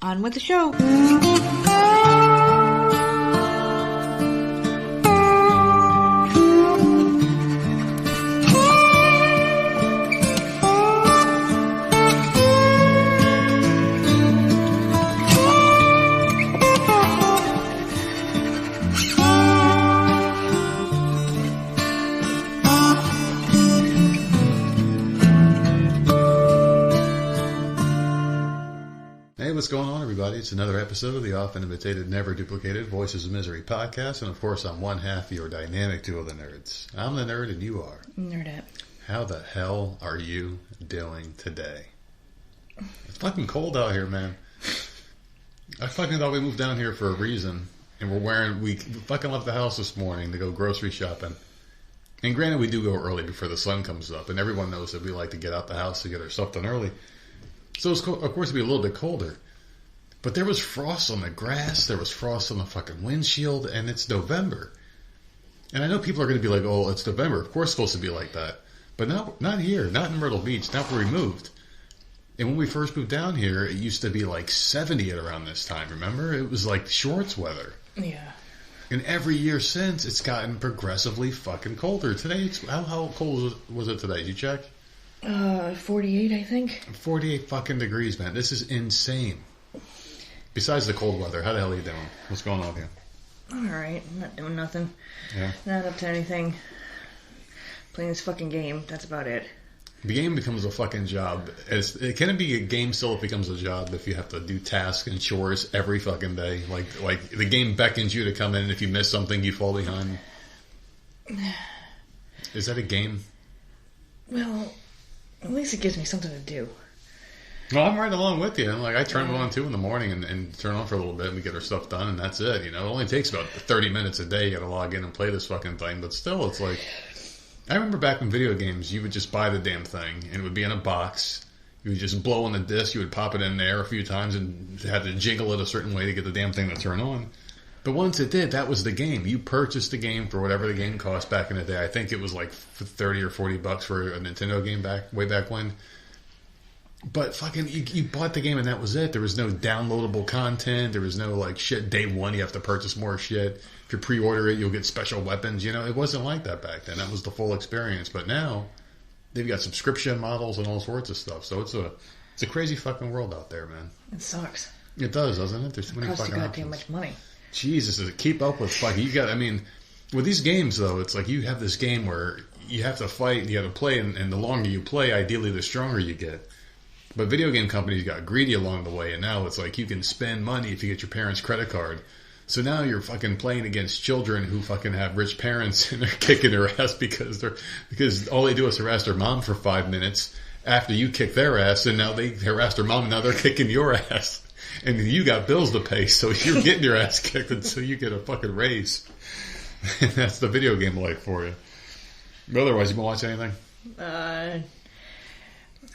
On with the show. What's going on, everybody? It's another episode of the often imitated, never duplicated Voices of Misery podcast, and of course, I'm one half of your dynamic duo of the nerds. I'm the nerd, and you are Nerdette. How the hell are you doing today? It's fucking cold out here, man. I fucking thought we moved down here for a reason, and we fucking left the house this morning to go grocery shopping. And granted, we do go early before the sun comes up, and everyone knows that we like to get out the house to get our stuff done early. So it's of course it'd be a little bit colder. But there was frost on the grass, there was frost on the fucking windshield, and it's November. And I know people are going to be like, oh, it's November. Of course it's supposed to be like that. But not here, not in Myrtle Beach, not where we moved. And when we first moved down here, it used to be like 70 at around this time, remember? It was like shorts weather. Yeah. And every year since, it's gotten progressively fucking colder. Today, how cold was it today? Did you check? 48, I think. 48 fucking degrees, man. This is insane. Besides the cold weather, how the hell are you doing? What's going on here? Alright, not doing nothing. Yeah. Not up to anything. Playing this fucking game, that's about it. The game becomes a fucking job. Can it be a game still if it becomes a job if you have to do tasks and chores every fucking day? Like the game beckons you to come in, and if you miss something, you fall behind. Is that a game? Well, at least it gives me something to do. Well, I'm right along with you. I turn it on too in the morning and turn it on for a little bit and we get our stuff done and that's it. You know, it only takes about 30 minutes a day. You got to log in and play this fucking thing. But still, it's like, I remember back in video games, you would just buy the damn thing and it would be in a box. You would just blow on the disc. You would pop it in there a few times and had to jiggle it a certain way to get the damn thing to turn on. But once it did, that was the game. You purchased the game for whatever the game cost back in the day. I think it was like 30 or 40 bucks for a Nintendo game way back when. But fucking, you bought the game and that was it. There was no downloadable content. There was no like shit. Day one, you have to purchase more shit. If you pre-order it, you'll get special weapons. You know, it wasn't like that back then. That was the full experience. But now, they've got subscription models and all sorts of stuff. So it's a crazy fucking world out there, man. It sucks. It does, doesn't it? There's too many fucking options. It costs you goddamn much money. Jesus, to keep up with fucking, with these games though, it's like you have this game where you have to fight and you have to play, and the longer you play, ideally the stronger you get. But video game companies got greedy along the way, and now it's like you can spend money if you get your parents' credit card. So now you're fucking playing against children who fucking have rich parents and they're kicking their ass because all they do is harass their mom for 5 minutes after you kick their ass, and now they harass their mom and now they're kicking your ass. And you got bills to pay, so you're getting your ass kicked until you get a fucking raise. And that's the video game life for you. But otherwise, you been watching anything? I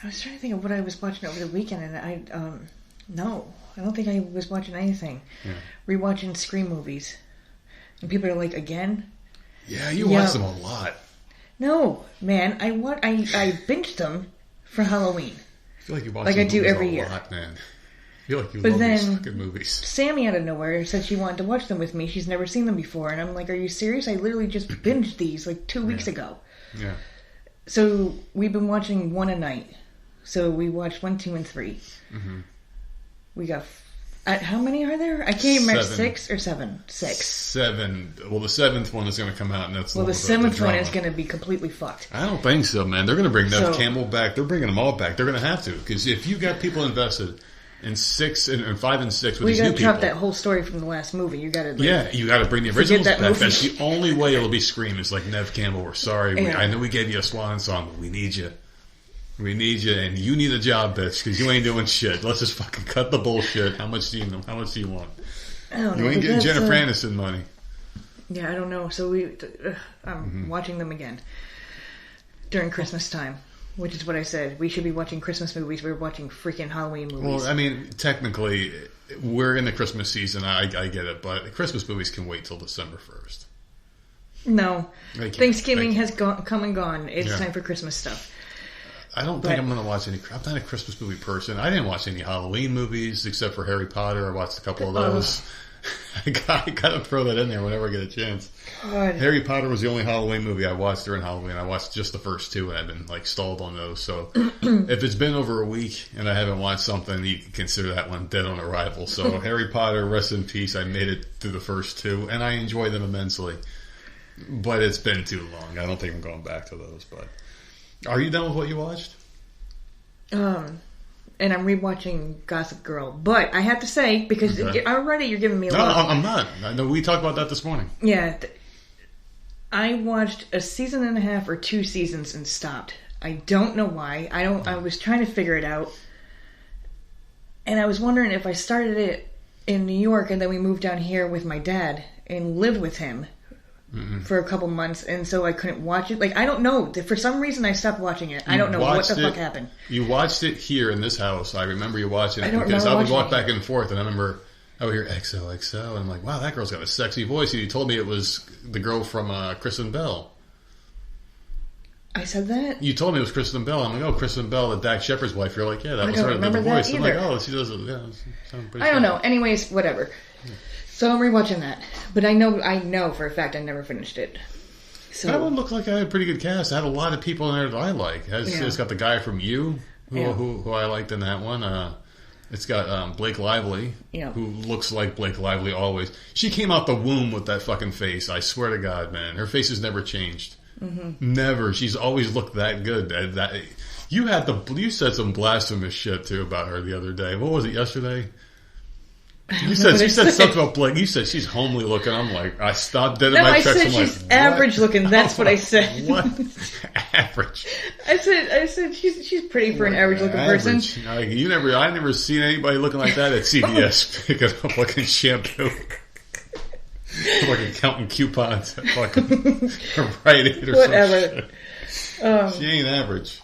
was trying to think of what I was watching over the weekend, and no, I don't think I was watching anything. Yeah. Rewatching Scream movies. And people are like, again? Yeah, you watch them a lot. No, man, I binged them for Halloween. I feel like you watch like them I do every year. A lot, man. I feel like you love these fucking movies. Sammy out of nowhere said she wanted to watch them with me. She's never seen them before. And I'm like, are you serious? I literally just binged these like 2 weeks ago. Yeah. So we've been watching one a night. So we watched 1, 2, and 3. Mm-hmm. We got... how many are there? I can't remember. 6 or 7? 6. 7. Well, the 7th one is going to come out, and that's the 7th one is going to be completely fucked. I don't think so, man. They're going to bring Nev Campbell back. They're bringing them all back. They're going to have to, because if you got people invested in 6 and 5 and 6 with these new people, you got to chop that whole story from the last movie. You got to, you got to bring the originals back. That's the only way it'll be Scream. Is like, Nev Campbell, we're sorry. I know we gave you a swan song, but we need you. We need you, and you need a job, bitch, because you ain't doing shit. Let's just fucking cut the bullshit. How much do you know? How much do you want? I don't know. You ain't getting Jennifer Aniston money. Yeah, I don't know. So I'm watching them again during Christmas time, which is what I said. We should be watching Christmas movies. We're watching freaking Halloween movies. Well, I mean, technically, we're in the Christmas season. I get it, but Christmas movies can wait till December 1st. No. Thanksgiving has come and gone. It's time for Christmas stuff. I don't think I'm going to watch any. I'm not a Christmas movie person. I didn't watch any Halloween movies except for Harry Potter. I watched a couple of those. I got to throw that in there whenever I get a chance. God. Harry Potter was the only Halloween movie I watched during Halloween. I watched just the first two, and I've been like stalled on those. So if it's been over a week and I haven't watched something, you can consider that one dead on arrival. So Harry Potter, rest in peace. I made it through the first two, and I enjoy them immensely. But it's been too long. I don't think I'm going back to those. But are you done with what you watched? And I'm rewatching Gossip Girl. But I have to say, because already you're giving me a lot. No, I'm not. I know we talked about that this morning. Yeah. I watched a season and a half or 2 seasons and stopped. I don't know why. I was trying to figure it out. And I was wondering if I started it in New York and then we moved down here with my dad and lived with him for a couple months, and so I couldn't watch it. Like, I don't know. For some reason, I stopped watching it. I don't know what the fuck happened. You watched it here in this house. I remember you watching it because I would walk back and forth, and I remember I would hear XOXO, and I'm like, wow, that girl's got a sexy voice. And you told me it was the girl from Kristen Bell. I said that? You told me it was Kristen Bell. I'm like, oh, Kristen Bell, the Dak Shepard's wife. You're like, yeah, that was her. The voice. I'm like, oh, she does it. Yeah, sounds pretty. I don't know. Anyways, whatever. Yeah. So I'm rewatching that, but I know for a fact I never finished it. So that one looked like I had a pretty good cast. I had a lot of people in there that I like. It's got the guy from You, who I liked in that one. It's got Blake Lively, who looks like Blake Lively always. She came out the womb with that fucking face. I swear to God, man, her face has never changed. Mm-hmm. Never. She's always looked that good. You said some blasphemous shit too about her the other day. What was it yesterday? You said something about Blake. You said she's homely looking. I'm like, I stopped dead in my tracks. I said she's average looking. That's what I said. What? Average. I said she's pretty for an average looking person. I never seen anybody looking like that at CVS picking up fucking shampoo. Fucking counting coupons at fucking Rite Aid or whatever. She ain't average.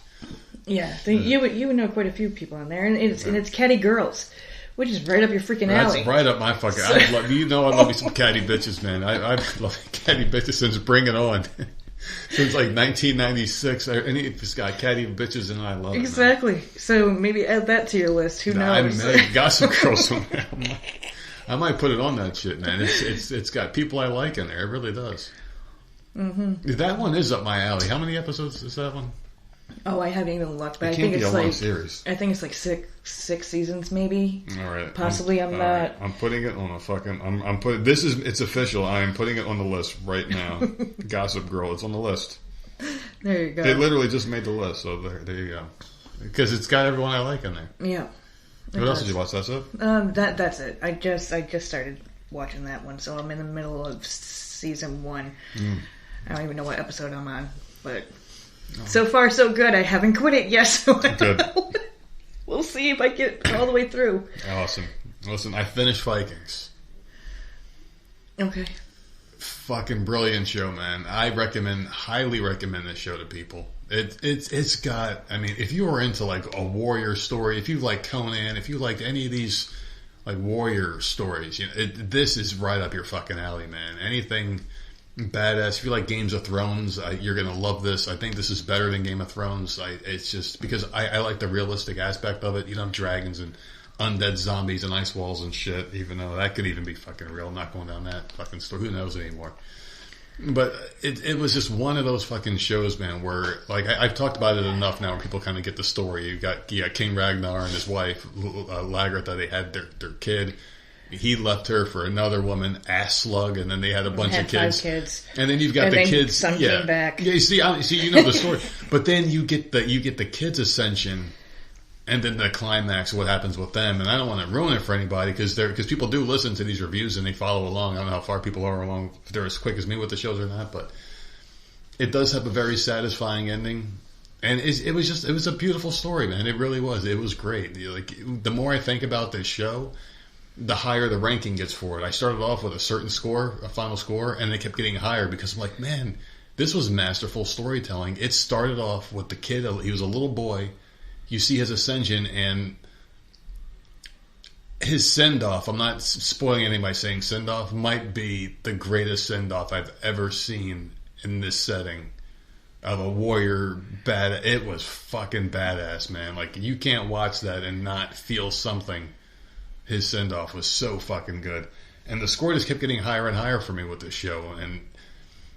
Yeah, you would know quite a few people in there, and it's catty girls. Which is right up your freaking alley. That's right up my fucking alley. I love me some catty bitches, man. I love catty bitches since Bring It On. Since like 1996. It's got catty bitches and I love it. Exactly. So maybe add that to your list. Who knows? I got some girls on there. I might put it on that shit, man. It's got people I like in there. It really does. Mm-hmm. That one is up my alley. How many episodes is that one? Oh, I haven't even looked, but I think it's like 6 seasons, maybe. All right, possibly. I'm not. Right. I'm putting it on a fucking. I'm putting. It's official. I am putting it on the list right now. Gossip Girl. It's on the list. There you go. They literally just made the list, so there you go. Because it's got everyone I like in there. Yeah. What else did you watch? That's it. That's it. I just started watching that one, so I'm in the middle of season 1. I don't even know what episode I'm on, but. So far, so good. I haven't quit it yet, so good. We'll see if I get all the way through. Awesome. Listen, I finished Vikings. Okay. Fucking brilliant show, man. I highly recommend this show to people. It's got, I mean, if you were into like a warrior story, if you like Conan, if you liked any of these like warrior stories, this is right up your fucking alley, man. Anything badass. If you like Games of Thrones, you're gonna love this. I think this is better than Game of Thrones. It's just because I like the realistic aspect of it. You know, dragons and undead zombies and ice walls and shit. Even though that could even be fucking real. I'm not going down that fucking story. Who knows anymore? But it was just one of those fucking shows, man. Where like I've talked about it enough now, where people kind of get the story. You got King Ragnar and his wife Lagertha. They had their kid. He left her for another woman, ass slug, and then they had a bunch of kids. 5 kids. And then you've got the kids. Son came back. Yeah, you see, you know the story. But then you get the kids' ascension, and then the climax, what happens with them. And I don't want to ruin it for anybody because people do listen to these reviews and they follow along. I don't know how far people are along, if they're as quick as me with the shows or not, but it does have a very satisfying ending. And it was a beautiful story, man. It really was. It was great. Like the more I think about this show, the higher the ranking gets for it. I started off with a certain score, a final score, and it kept getting higher because I'm like, man, this was masterful storytelling. It started off with the kid. He was a little boy. You see his ascension and his send-off. I'm not spoiling anything by saying send-off. Might be the greatest send-off I've ever seen in this setting of a warrior bad. It was fucking badass, man. Like, you can't watch that and not feel something. His send-off was so fucking good. And the score just kept getting higher and higher for me with this show. And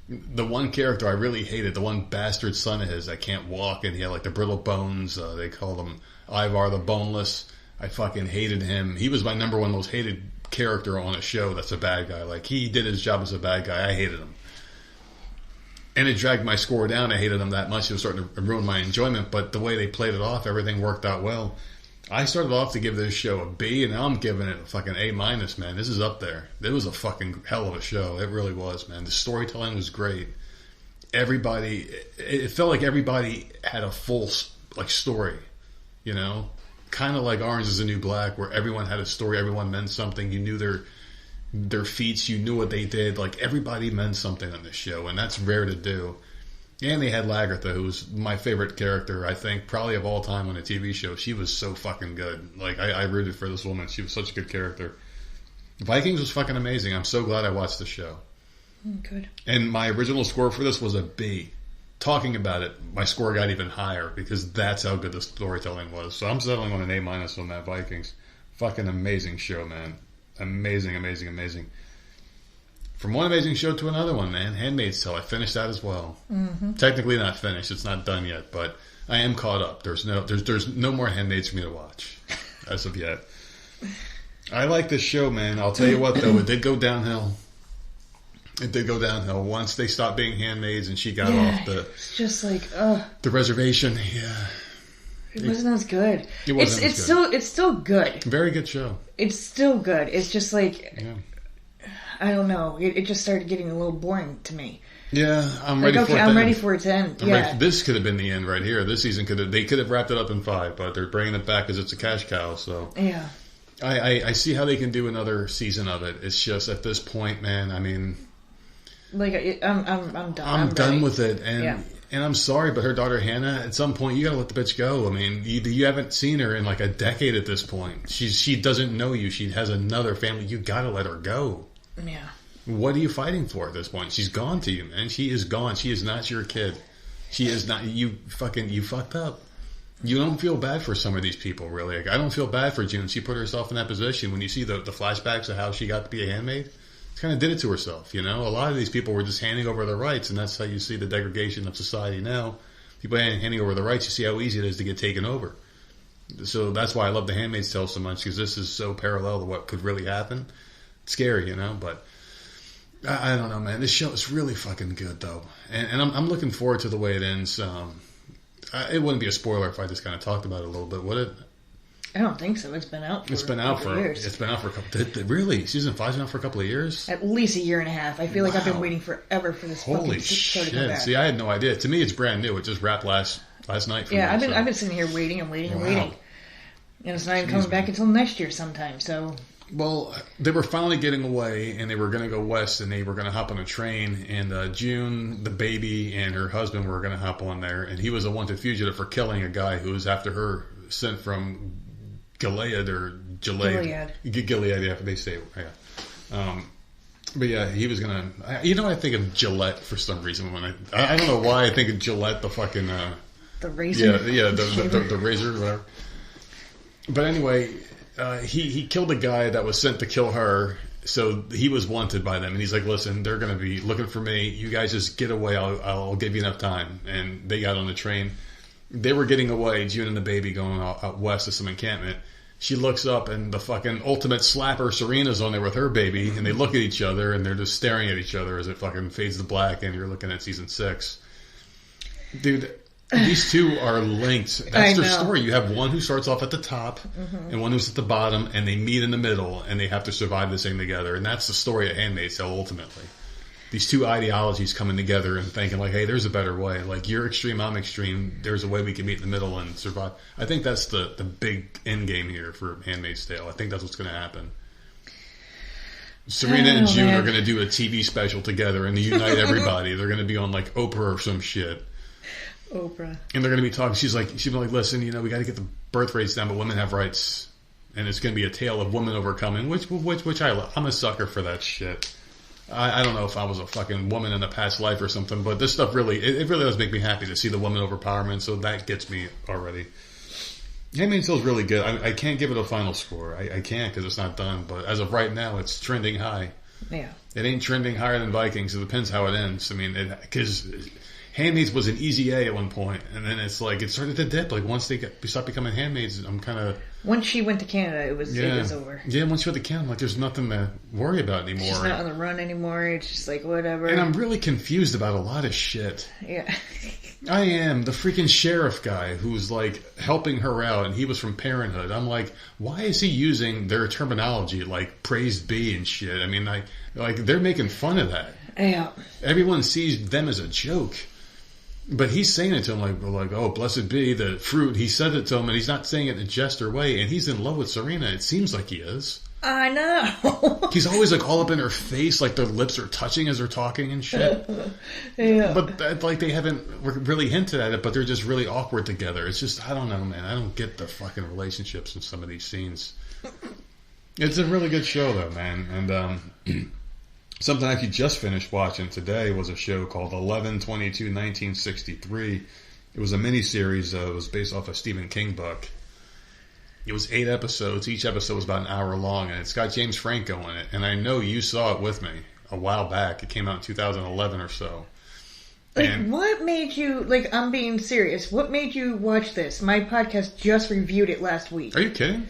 the one character I really hated, the one bastard son of his that can't walk, and he had like the brittle bones, they called him Ivar the Boneless. I fucking hated him. He was my number one most hated character on a show that's a bad guy. Like, he did his job as a bad guy. I hated him. And it dragged my score down. I hated him that much. It was starting to ruin my enjoyment. But the way they played it off, everything worked out well. I started off to give this show a B, and now I'm giving it a fucking A-, man. This is up there. It was a fucking hell of a show. It really was, man. The storytelling was great. Everybody, it felt like everybody had a full, like, story, you know? Kind of like Orange is the New Black, where everyone had a story, everyone meant something. You knew their feats, you knew what they did. Like, everybody meant something on this show, and that's rare to do. And they had Lagertha, who was my favorite character, I think, probably of all time on a TV show. She was so fucking good. Like, I rooted for this woman. She was such a good character. Vikings was fucking amazing. I'm so glad I watched the show. Good. And my original score for this was a B. Talking about it, my score got even higher because that's how good the storytelling was. So I'm settling on an A- on that Vikings. Fucking amazing show, man. Amazing, amazing, amazing. From one amazing show to another one, man. Handmaid's Tale. I finished that as well. Mm-hmm. Technically not finished. It's not done yet, but I am caught up. There's no more Handmaids for me to watch as of yet. I like this show, man. I'll tell you what, though. It did go downhill. It did go downhill once they stopped being handmaids and she got off the... It's just like, the reservation, yeah. It wasn't as good. It wasn't as good. It's still good. Very good show. It's still good. It's just like... Yeah. I don't know. It just started getting a little boring to me. Yeah, I'm ready for it. I'm ready for it to end. This could have been the end right here. This season they could have wrapped it up in 5, but they're bringing it back because it's a cash cow. So yeah, I see how they can do another season of it. It's just at this point, man. I mean, like I'm done. I'm done with it, and I'm sorry, but her daughter Hannah, at some point, you got to let the bitch go. I mean, you haven't seen her in like a decade at this point. She doesn't know you. She has another family. You got to let her go. Yeah. What are you fighting for at this point? She's gone to you, man. She is gone. She is not your kid. She is not. You fucked up. You don't feel bad for some of these people, really. Like, I don't feel bad for June. She put herself in that position. When you see the flashbacks of how she got to be a handmaid, she kind of did it to herself, you know? A lot of these people were just handing over their rights, and that's how you see the degradation of society now. People handing over the rights, you see how easy it is to get taken over. So that's why I love The Handmaid's Tale so much, because this is so parallel to what could really happen. It's scary, you know, but I don't know, man. This show is really fucking good, though. And I'm looking forward to the way it ends. It wouldn't be a spoiler if I just kind of talked about it a little bit, would it? I don't think so. It's been out for a couple of years. It's been out for a couple... Really? Season 5's been out for a couple of years? At least a year and a half. I feel like I've been waiting forever for this fucking show to come back. See, I had no idea. To me, it's brand new. It just wrapped last night for me. I've been sitting here waiting and waiting and waiting. And it's not even coming back until next year sometime, so... Well, they were finally getting away, and they were going to go west, and they were going to hop on a train, and June, the baby, and her husband were going to hop on there, and he was a wanted fugitive for killing a guy who was after her, sent from Gilead, yeah, they say, yeah. But yeah, he was going to, you know, I think of Gillette for some reason when I don't know why I think of Gillette, the fucking, the razor? Yeah, the razor, whatever. But anyway... he killed a guy that was sent to kill her, so he was wanted by them. And he's like, listen, they're going to be looking for me. You guys just get away. I'll give you enough time. And they got on the train. They were getting away, June and the baby going out west to some encampment. She looks up, and the fucking ultimate slapper, Serena's on there with her baby. And they look at each other, and they're just staring at each other as it fucking fades to black, and you're looking at season 6. Dude... These two are linked. That's their story. You have one who starts off at the top and one who's at the bottom, and they meet in the middle, and they have to survive this thing together. And that's the story of Handmaid's Tale, ultimately. These two ideologies coming together and thinking, like, hey, there's a better way. Like, you're extreme, I'm extreme. There's a way we can meet in the middle and survive. I think that's the big end game here for Handmaid's Tale. I think that's what's going to happen. Serena and June are going to do a TV special together and unite everybody. They're going to be on, like, Oprah or some shit. Oprah. And they're going to be talking. She's like, listen, you know, we got to get the birth rates down, but women have rights, and it's going to be a tale of women overcoming, which I'm a sucker for that shit. I don't know if I was a fucking woman in a past life or something, but this stuff really, it really does make me happy to see the woman overpowerment, so that gets me already. Handmaid's Tale is really good. I can't give it a final score. I can't because it's not done, but as of right now, it's trending high. Yeah. It ain't trending higher than Vikings. It depends how it ends. I mean, because Handmaids was an easy A at one point, and then it's like, it started to dip. Like, once they stopped becoming Handmaids, I'm kind of... Once she went to Canada, it was over. Yeah, once she went to Canada, I'm like, there's nothing to worry about anymore. She's not on the run anymore. It's just like, whatever. And I'm really confused about a lot of shit. Yeah. I am. The freaking sheriff guy who's, like, helping her out, and he was from Parenthood. I'm like, why is he using their terminology, like, praised be and shit? I mean, like they're making fun of that. Yeah. Everyone sees them as a joke. But he's saying it to him like, oh, blessed be the fruit. He said it to him, and he's not saying it in a jester way, and he's in love with Serena. It seems like he is. I know. He's always like all up in her face, like their lips are touching as they're talking and shit. Yeah. But like they haven't really hinted at it, but they're just really awkward together. It's just, I don't know, man. I don't get the fucking relationships in some of these scenes. It's a really good show, though, man. And something I actually just finished watching today was a show called 11/22/1963. It was a miniseries. It was based off a Stephen King book. It was 8 episodes. Each episode was about an hour long, and it's got James Franco in it. And I know you saw it with me a while back. It came out in 2011 or so. Like, what made you, like, I'm being serious, what made you watch this? My podcast just reviewed it last week. Are you kidding?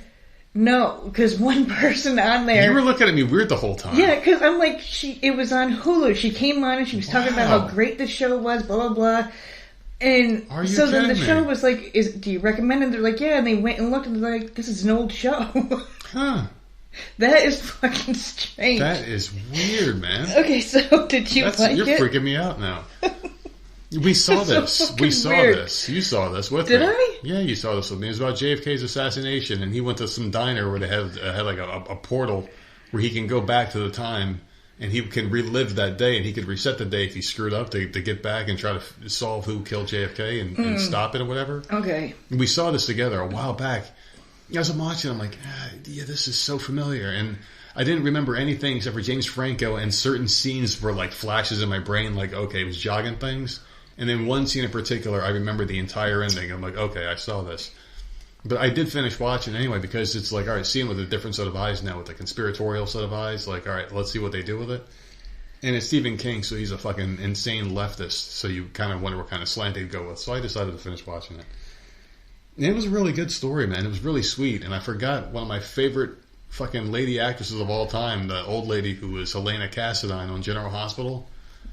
No, because one person on there... You were looking at me weird the whole time. Yeah, because I'm like, it was on Hulu. She came on and she was talking about how great the show was, blah, blah, blah. And so then the show was like, do you recommend it? They're like, yeah, and they went and looked and they're like, this is an old show. Huh. That is fucking strange. That is weird, man. Okay, so did you like it? You're freaking me out now. We saw this. So we saw weird. this. You saw this with me. Did I? Yeah, you saw this with me. It was about JFK's assassination, and he went to some diner where they had like a portal where he can go back to the time, and he can relive that day, and he could reset the day if he screwed up to get back and try to solve who killed JFK and stop it or whatever. Okay. And we saw this together a while back. As I'm watching, I'm like, yeah, this is so familiar, and I didn't remember anything except for James Franco, and certain scenes were like flashes in my brain, like, okay, it was jogging things. And then one scene in particular, I remember the entire ending. I'm like, okay, I saw this. But I did finish watching anyway because it's like, all right, seeing with a different set of eyes now, with a conspiratorial set of eyes. Like, all right, let's see what they do with it. And it's Stephen King, so he's a fucking insane leftist. So you kind of wonder what kind of slant they'd go with. So I decided to finish watching it. And it was a really good story, man. It was really sweet. And I forgot one of my favorite fucking lady actresses of all time, the old lady who was Helena Cassadine on General Hospital.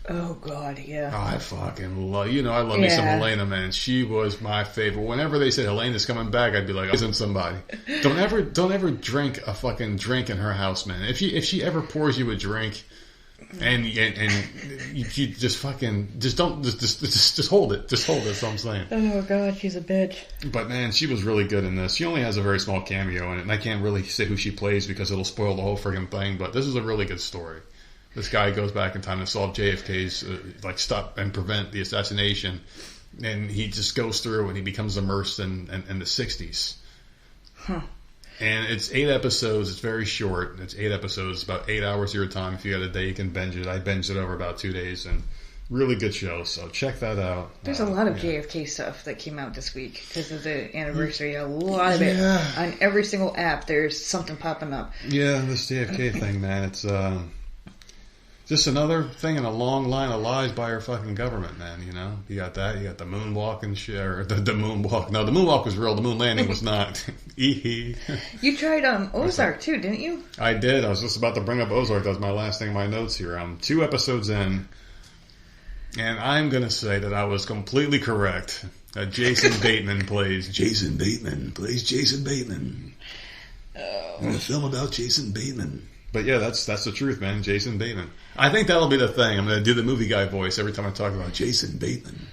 Oh, God, yeah. Oh, I fucking love... I love me some Helena, man. She was my favorite. Whenever they said Helena's coming back, I'd be like, isn't somebody. Don't ever drink a fucking drink in her house, man. If she ever pours you a drink and you just fucking... Just hold it. Just hold it. That's all I'm saying. Oh, God, she's a bitch. But, man, she was really good in this. She only has a very small cameo in it, and I can't really say who she plays because it'll spoil the whole friggin' thing, but this is a really good story. This guy goes back in time to solve JFK's, stop and prevent the assassination. And he just goes through and he becomes immersed in the 60s. Huh. And it's 8 episodes. It's very short. It's 8 episodes, about 8 hours of your time. If you got a day, you can binge it. I binged it over about 2 days. And really good show. So check that out. There's a lot of JFK stuff that came out this week because of the anniversary. A lot of it. On every single app, there's something popping up. Yeah, this JFK thing, man. It's... just another thing in a long line of lies by our fucking government, man, You got that. You got the moonwalk and shit. Or the moonwalk. No, the moonwalk was real. The moon landing was not. You tried Ozark, too, didn't you? I did. I was just about to bring up Ozark. That was my last thing in my notes here. I'm 2 episodes in. And I'm going to say that I was completely correct. That Jason Bateman plays Jason Bateman. In a film about Jason Bateman. But yeah, that's the truth, man. Jason Bateman. I think that'll be the thing. I'm going to do the movie guy voice every time I talk about Jason Bateman.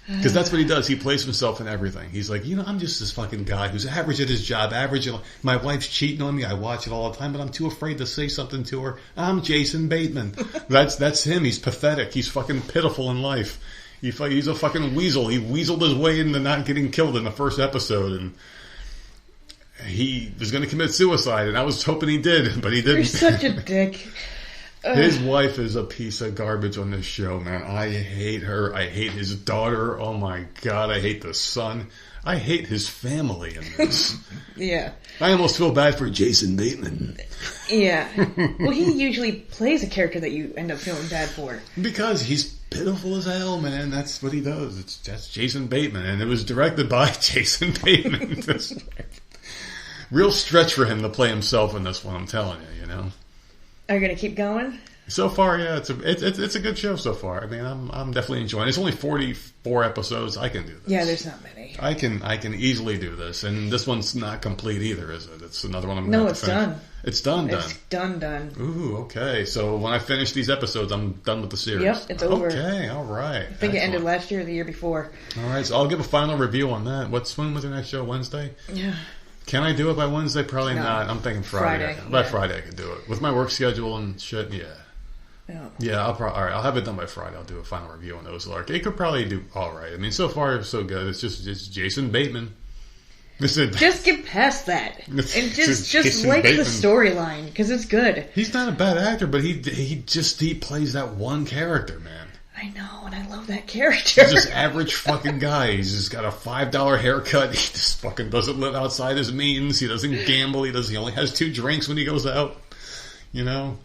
Because that's what he does. He plays himself in everything. He's like, I'm just this fucking guy who's average at his job, average. My wife's cheating on me. I watch it all the time, but I'm too afraid to say something to her. I'm Jason Bateman. That's him. He's pathetic. He's fucking pitiful in life. He's a fucking weasel. He weaseled his way into not getting killed in the first episode, and he was going to commit suicide, and I was hoping he did, but he didn't. You're such a dick. His wife is a piece of garbage on this show, man. I hate her. I hate his daughter. Oh my God, I hate the son. I hate his family in this. Yeah. I almost feel bad for Jason Bateman. Yeah. Well, he usually plays a character that you end up feeling bad for. Because he's pitiful as hell, man. That's what he does. That's Jason Bateman. And it was directed by Jason Bateman. Real stretch for him to play himself in this one, I'm telling you, you know. Are you going to keep going? So far, yeah, it's a good show so far. I mean, I'm definitely enjoying it. It's only 44 episodes. I can do this. Yeah, there's not many. I can easily do this. And this one's not complete either, is it? It's another one I'm going to finish. Done. It's done. It's done. Ooh, okay. So when I finish these episodes, I'm done with the series. Yep, it's over. Okay, all right. I think it ended last year or the year before. All right, so I'll give a final review on that. When was the next show? Wednesday? Yeah. Can I do it by Wednesday? Probably not. I'm thinking Friday. By yeah. Friday I could do it. With my work schedule and shit, yeah. Yeah, all right, I'll have it done by Friday. I'll do a final review on those. Like, it could probably do all right. I mean, so far so good. It's Jason Bateman. Just get past that and just like the storyline because it's good. He's not a bad actor, but he plays that one character, man. I know, and I love that character. He's this average fucking guy. He's just got a $5 haircut. He just fucking doesn't live outside his means. He doesn't gamble. He only has 2 drinks when he goes out. You know.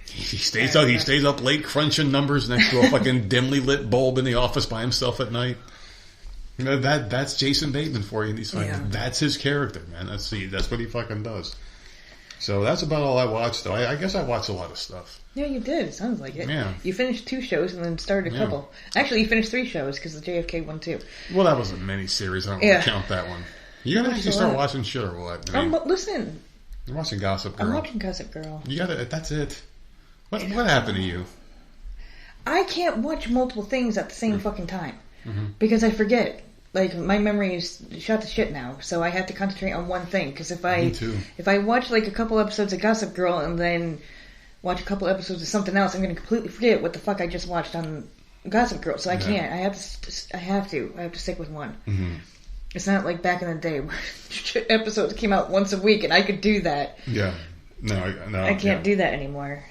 He stays out. He stays up late crunching numbers next to a fucking dimly lit bulb in the office by himself at night. You know that's Jason Bateman for you. He's fucking, that's his character, man. That's what he fucking does. So that's about all I watched, though. I guess I watched a lot of stuff. Yeah, you did. It sounds like it. Yeah. You finished 2 shows and then started a couple. Actually, you finished 3 shows because the JFK one too. Well, that was a mini-series. I don't want to count that one. You gotta actually start watching shit or what? I mean, listen. You're watching Gossip Girl. I'm watching Gossip Girl. You gotta. That's it. What happened to you? I can't watch multiple things at the same fucking time because I forget. Like, my memory is shot to shit now, so I have to concentrate on one thing. Because if I watch like a couple episodes of Gossip Girl and then watch a couple episodes of something else, I'm going to completely forget what the fuck I just watched on Gossip Girl. So I can't. I have to stick with one. Mm-hmm. It's not like back in the day where episodes came out once a week and I could do that. Yeah. No. I can't do that anymore.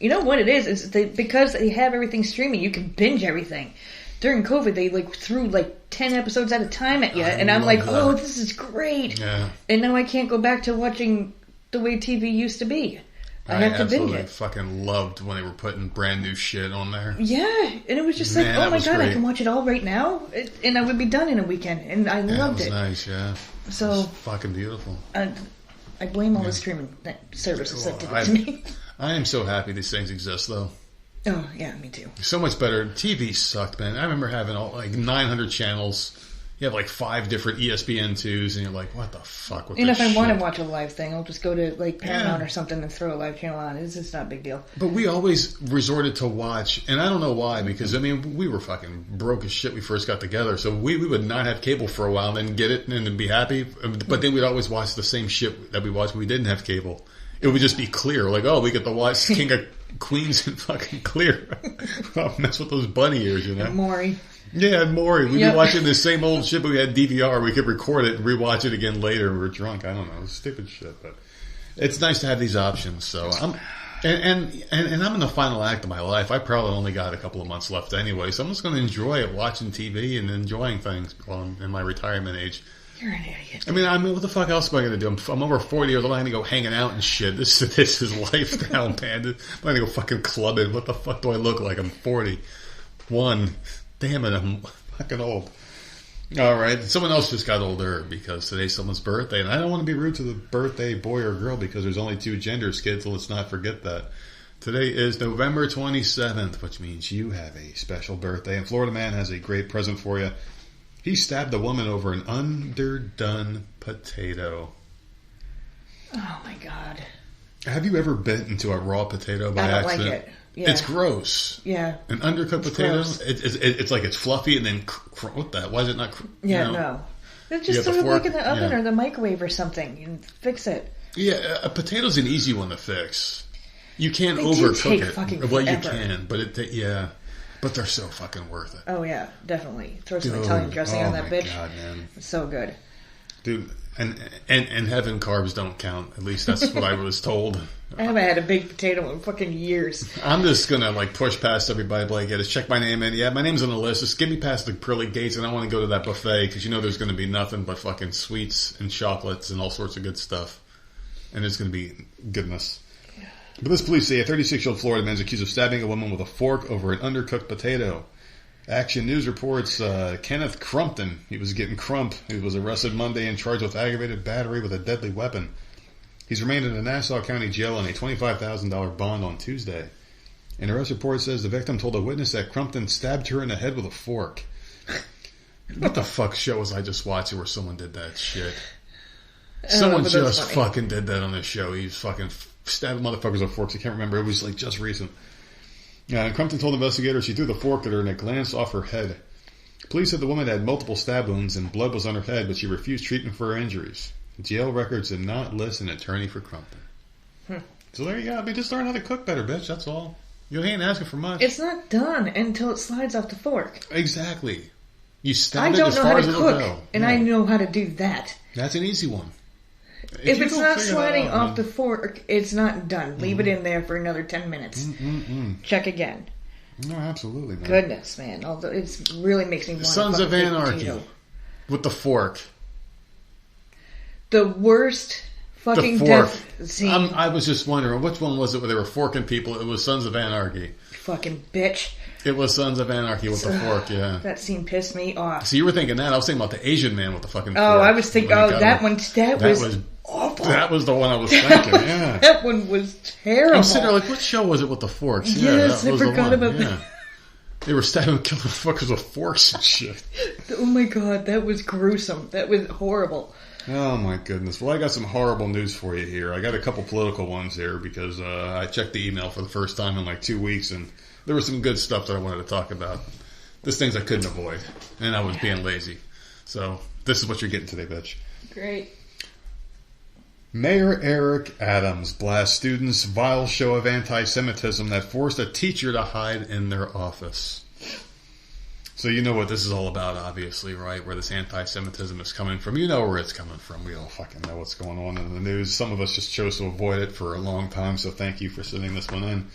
You know what it is? It's because they have everything streaming, you can binge everything. During COVID, they threw 10 episodes at a time at you, and I'm like, oh, this is great. Yeah. And now I can't go back to watching the way TV used to be. I have to binge it. I fucking loved when they were putting brand new shit on there. Yeah, and it was just oh my god, great. I can watch it all right now, and I would be done in a weekend, and I loved it. It was nice, yeah. So it was fucking beautiful. I blame all the streaming services that did it to me. I am so happy these things exist, though. Oh, yeah, me too. So much better. TV sucked, man. I remember having 900 channels. You have 5 different ESPN2s, and you're like, what the fuck with this if I shit? want to watch a live thing, I'll just go to Paramount or something and throw a live channel on. It's just not a big deal. But we always resorted to watch, and I don't know why, because, we were fucking broke as shit when we first got together, so we would not have cable for a while and then get it and then be happy, but then we'd always watch the same shit that we watched when we didn't have cable. It would just be clear, we get to watch King of Queens and fucking clear. I'll mess with those bunny ears, you know? And Maury. Yeah, and Maury. We'd be watching the same old shit, but we had DVR. We could record it and rewatch it again later. We were drunk. I don't know. Stupid shit, but it's nice to have these options. So I'm in the final act of my life. I probably only got a couple of months left anyway, so I'm just going to enjoy it, watching TV and enjoying things while I'm in my retirement age. You're an idiot. What the fuck else am I going to do? I'm over 40 years old. I'm going to go hanging out and shit. This is life now, man. I'm going to go fucking clubbing. What the fuck do I look like? I'm 41. Damn it, I'm fucking old. All right. Someone else just got older because today's someone's birthday. And I don't want to be rude to the birthday boy or girl because there's only 2 genders, kids, so let's not forget that. Today is November 27th, which means you have a special birthday. And Florida Man has a great present for you. He stabbed a woman over an underdone potato. Oh, my God. Have you ever bit into a raw potato by accident? I don't like it. Yeah. It's gross. Yeah. An undercooked potato, it's like it's fluffy and then... What the... Why is it not... No. Just throw it in the oven or the microwave or something and fix it. Yeah, a potato's an easy one to fix. You can't overcook it. Well, you can, but But they're so fucking worth it. Oh, yeah, definitely. Throw some Italian dressing on that bitch. God, man. It's so good. Dude, And heaven carbs don't count. At least that's what I was told. I haven't had a baked potato in fucking years. I'm just gonna push past everybody. Just check my name in. Yeah, my name's on the list. Just get me past the pearly gates, and I want to go to that buffet because there's gonna be nothing but fucking sweets and chocolates and all sorts of good stuff, and it's gonna be goodness. Yeah. But this police say a 36-year-old Florida man is accused of stabbing a woman with a fork over an undercooked potato. Action News reports Kenneth Crumpton, he was getting crump. He was arrested Monday and charged with aggravated battery with a deadly weapon. He's remained in the Nassau County Jail on a $25,000 bond on Tuesday. An arrest report says the victim told a witness that Crumpton stabbed her in the head with a fork. What the fuck show was I just watching where someone did that shit? Someone just fucking did that on this show. He was fucking stabbing motherfuckers with forks. I can't remember. It was just recent. Crumpton told investigators she threw the fork at her and it glanced off her head. Police said the woman had multiple stab wounds and blood was on her head, but she refused treatment for her injuries. Jail records did not list an attorney for Crumpton. So there you go. Just learn how to cook better, bitch. That's all. You ain't asking for much. It's not done until it slides off the fork. Exactly. You stab it as far as it'll go. And I know how to do that. That's an easy one. If it's not sliding off the fork, it's not done. Leave it in there for another 10 minutes. Check again. No, absolutely, man. Goodness, man. Although it really makes me want Sons of Anarchy with the fork. The worst fucking death scene. I was just wondering, which one was it where they were forking people? It was Sons of Anarchy. Fucking bitch. It was Sons of Anarchy with the fork, yeah. That scene pissed me off. So you were thinking that. I was thinking about the Asian man with the fucking fork. I was thinking, that was awful. That was the one I was thinking, yeah. That one was terrible. I'm sitting there what show was it with the forks? Yes, I forgot about that. They were stabbing and killing motherfuckers with forks and shit. Oh my god, that was gruesome. That was horrible. Oh my goodness. Well, I got some horrible news for you here. I got a couple political ones here because I checked the email for the first time in 2 weeks and there was some good stuff that I wanted to talk about. There's things I couldn't avoid and I was being lazy. So this is what you're getting today, bitch. Great. Mayor Eric Adams blasts students' vile show of anti-Semitism that forced a teacher to hide in their office. So you know what this is all about, obviously, right? Where this anti-Semitism is coming from. You know where it's coming from. We all fucking know what's going on in the news. Some of us just chose to avoid it for a long time, so thank you for sending this one in.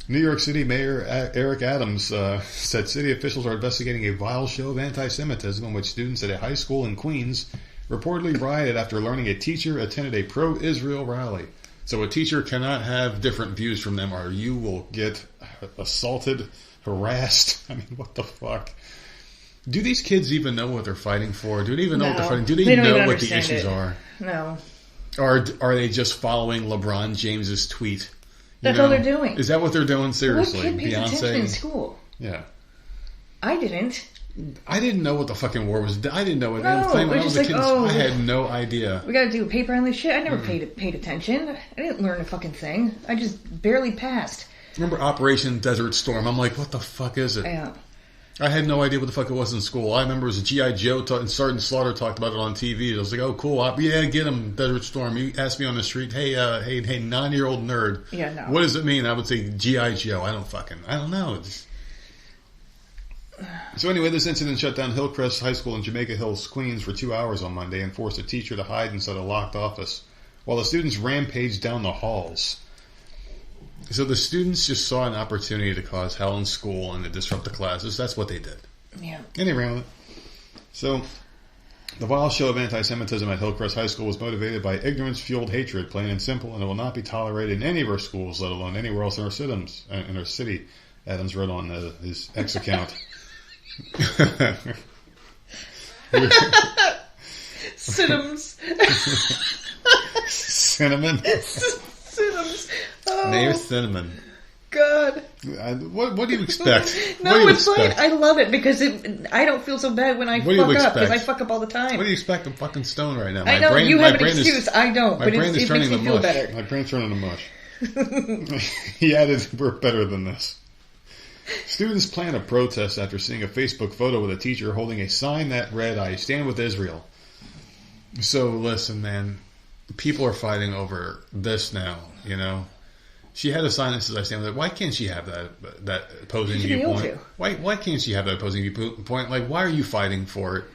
New York City Mayor Eric Adams said city officials are investigating a vile show of anti-Semitism in which students at a high school in Queens reportedly rioted after learning a teacher attended a pro-Israel rally. So a teacher cannot have different views from them or you will get assaulted, harassed. I mean, what the fuck? Do these kids even know what they're fighting for? Do they even know what they're fighting? Do they know what the issues are? No. Or are they just following LeBron James's tweet? That's all they're doing. Is that what they're doing? Seriously? What kid pays attention in school? Yeah. I didn't. I didn't know what the fucking war was. I didn't know it. No, when I was a kid, I had no idea. We got to do a paper on this shit. I never paid attention. I didn't learn a fucking thing. I just barely passed. Remember Operation Desert Storm? I'm like, what the fuck is it? Yeah. I had no idea what the fuck it was in school. I remember it was a G.I. Joe and Sergeant Slaughter talked about it on TV. I was like, oh, cool. Yeah, get him, Desert Storm. You asked me on the street, hey, 9-year-old nerd. Yeah, no. What does it mean? I would say G.I. Joe. I don't know. So anyway, this incident shut down Hillcrest High School in Jamaica Hills, Queens for 2 hours on Monday and forced a teacher to hide inside a locked office while the students rampaged down the halls. So the students just saw an opportunity to cause hell in school and to disrupt the classes. That's what they did. Yeah. And they ran with it. So the vile show of anti-Semitism at Hillcrest High School was motivated by ignorance-fueled hatred, plain and simple, and it will not be tolerated in any of our schools, let alone anywhere else in our city. Adams wrote on his X account. Cinnamons. Cinnamon? Cinnamons. Oh. Mayor Cinnamon. God. What do you expect? No, it's fine. I love it because I don't feel so bad when I fuck up because I fuck up all the time. What do you expect? I'm fucking stoned right now. I know, you have an excuse. I don't, but it makes me feel better. My brain's turning to mush. He added, we're better than this. Students plan a protest after seeing a Facebook photo with a teacher holding a sign that read, I stand with Israel. So listen, man, people are fighting over this now, you know. She had a sign that says, I stand with it. Why can't she have that opposing viewpoint? Why can't she have that opposing viewpoint? Like, why are you fighting for it?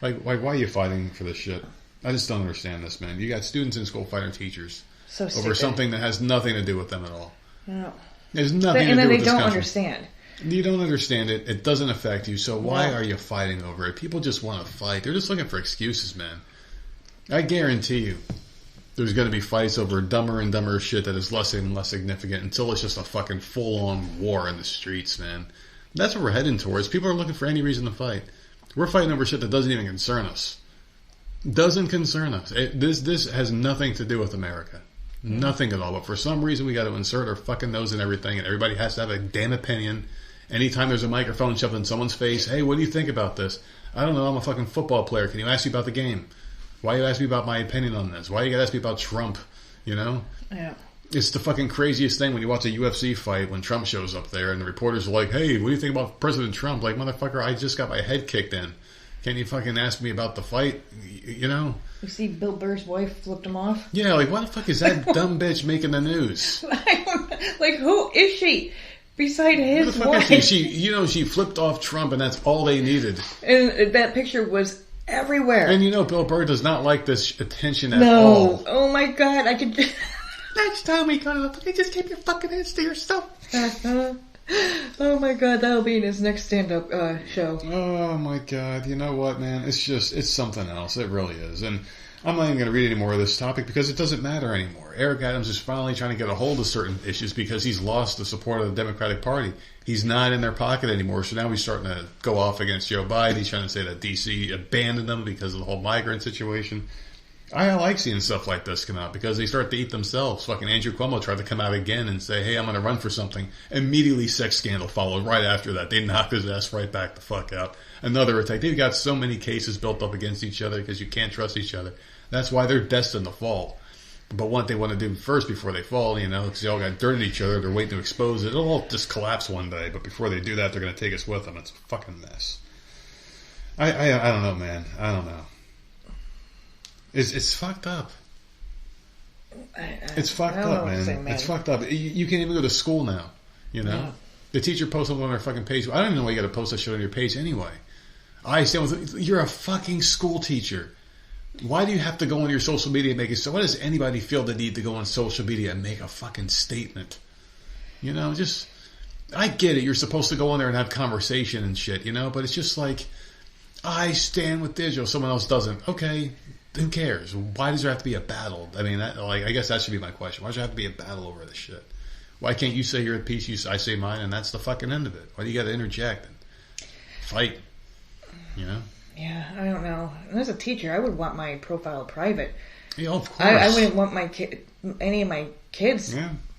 Like why are you fighting for this shit? I just don't understand this, man. You got students in school fighting teachers So over stupid. something that has nothing to do with them at all. No. There's nothing And to then do they with this don't country. understand. You don't understand it. It doesn't affect you. So why No. are you fighting over it? People just want to fight. They're just looking for excuses, man. I guarantee you there's going to be fights over dumber and dumber shit that is less and less significant until it's just a fucking full-on war in the streets, man. That's what we're heading towards. People are looking for any reason to fight. We're fighting over shit that doesn't even concern us. Doesn't concern us. This has nothing to do with America. Nothing at all. But for some reason, we got to insert our fucking nose in everything, and everybody has to have a damn opinion. Anytime there's a microphone shoved in someone's face, hey, what do you think about this? I don't know. I'm a fucking football player. Can you ask me about the game? Why you ask me about my opinion on this? Why you gotta ask me about Trump? You know? Yeah. It's the fucking craziest thing when you watch a UFC fight when Trump shows up there and the reporters are like, hey, what do you think about President Trump? Like, motherfucker, I just got my head kicked in. Can't you fucking ask me about the fight? You know? You see Bill Burr's wife flipped him off? Yeah, like, why the fuck is that dumb bitch making the news? I don't know. Like, who is she? Beside Who the his fuck wife. is she? She flipped off Trump and that's all they needed. And that picture was everywhere. And Bill Burr does not like this attention at all. No. Oh my god, I could... Next time we go to the fucking, just keep your fucking hands to yourself. Oh my god, that'll be in his next stand-up show. Oh my god, you know what, man? It's something else. It really is. And I'm not even going to read any more of this topic because it doesn't matter anymore. Eric Adams is finally trying to get a hold of certain issues because he's lost the support of the Democratic Party. He's not in their pocket anymore, so now he's starting to go off against Joe Biden. He's trying to say that D.C. abandoned them because of the whole migrant situation. I like seeing stuff like this come out because they start to eat themselves. Fucking Andrew Cuomo tried to come out again and say, hey, I'm going to run for something. Immediately sex scandal followed right after that. They knocked his ass right back the fuck out. Another attack. They've got so many cases built up against each other because you can't trust each other. That's why they're destined to fall. But what they want to do first before they fall, because they all got dirt at each other, they're waiting to expose it. It'll all just collapse one day. But before they do that, they're going to take us with them. It's a fucking mess. I don't know, man. I don't know. It's fucked up. It's fucked up, man. It's fucked up. You can't even go to school now, Yeah. The teacher posts something on their fucking page. I don't even know why you got to post that shit on your page anyway. I stand with you're a fucking school teacher. Why do you have to go on your social media and make it so? Why does anybody feel the need to go on social media and make a fucking statement? I get it. You're supposed to go on there and have conversation and shit, but it's just like, I stand with Israel. Someone else doesn't. Okay. Who cares? Why does there have to be a battle? I mean, I guess that should be my question. Why does there have to be a battle over this shit? Why can't you say you're at peace? I say mine, and that's the fucking end of it. Why do you got to interject and fight? Yeah, I don't know. And as a teacher, I would want my profile private. Yeah, of course. I wouldn't want any of my kids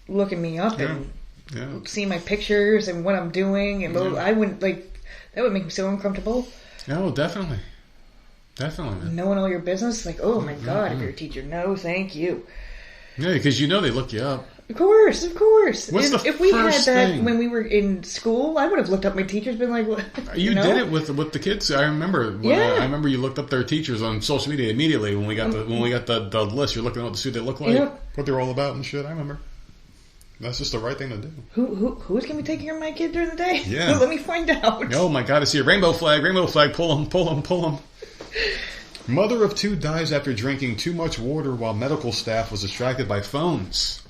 looking me up and seeing my pictures and what I'm doing. And I wouldn't that would make me so uncomfortable. Oh, definitely. Definitely, man. Knowing all your business, oh my god, if you're a teacher, no, thank you. Yeah, because they look you up. Of course. If we had that when we were in school, I would have looked up my teachers, been like, "What?" You did it with the kids. I remember. I remember you looked up their teachers on social media immediately when we got the list. You're looking at what the they look like, what they're all about, and shit. I remember. That's just the right thing to do. Who's gonna be taking care of my kid during the day? Yeah, let me find out. Oh my god! I see a rainbow flag. Pull them. Mother of 2 dies after drinking too much water while medical staff was distracted by phones.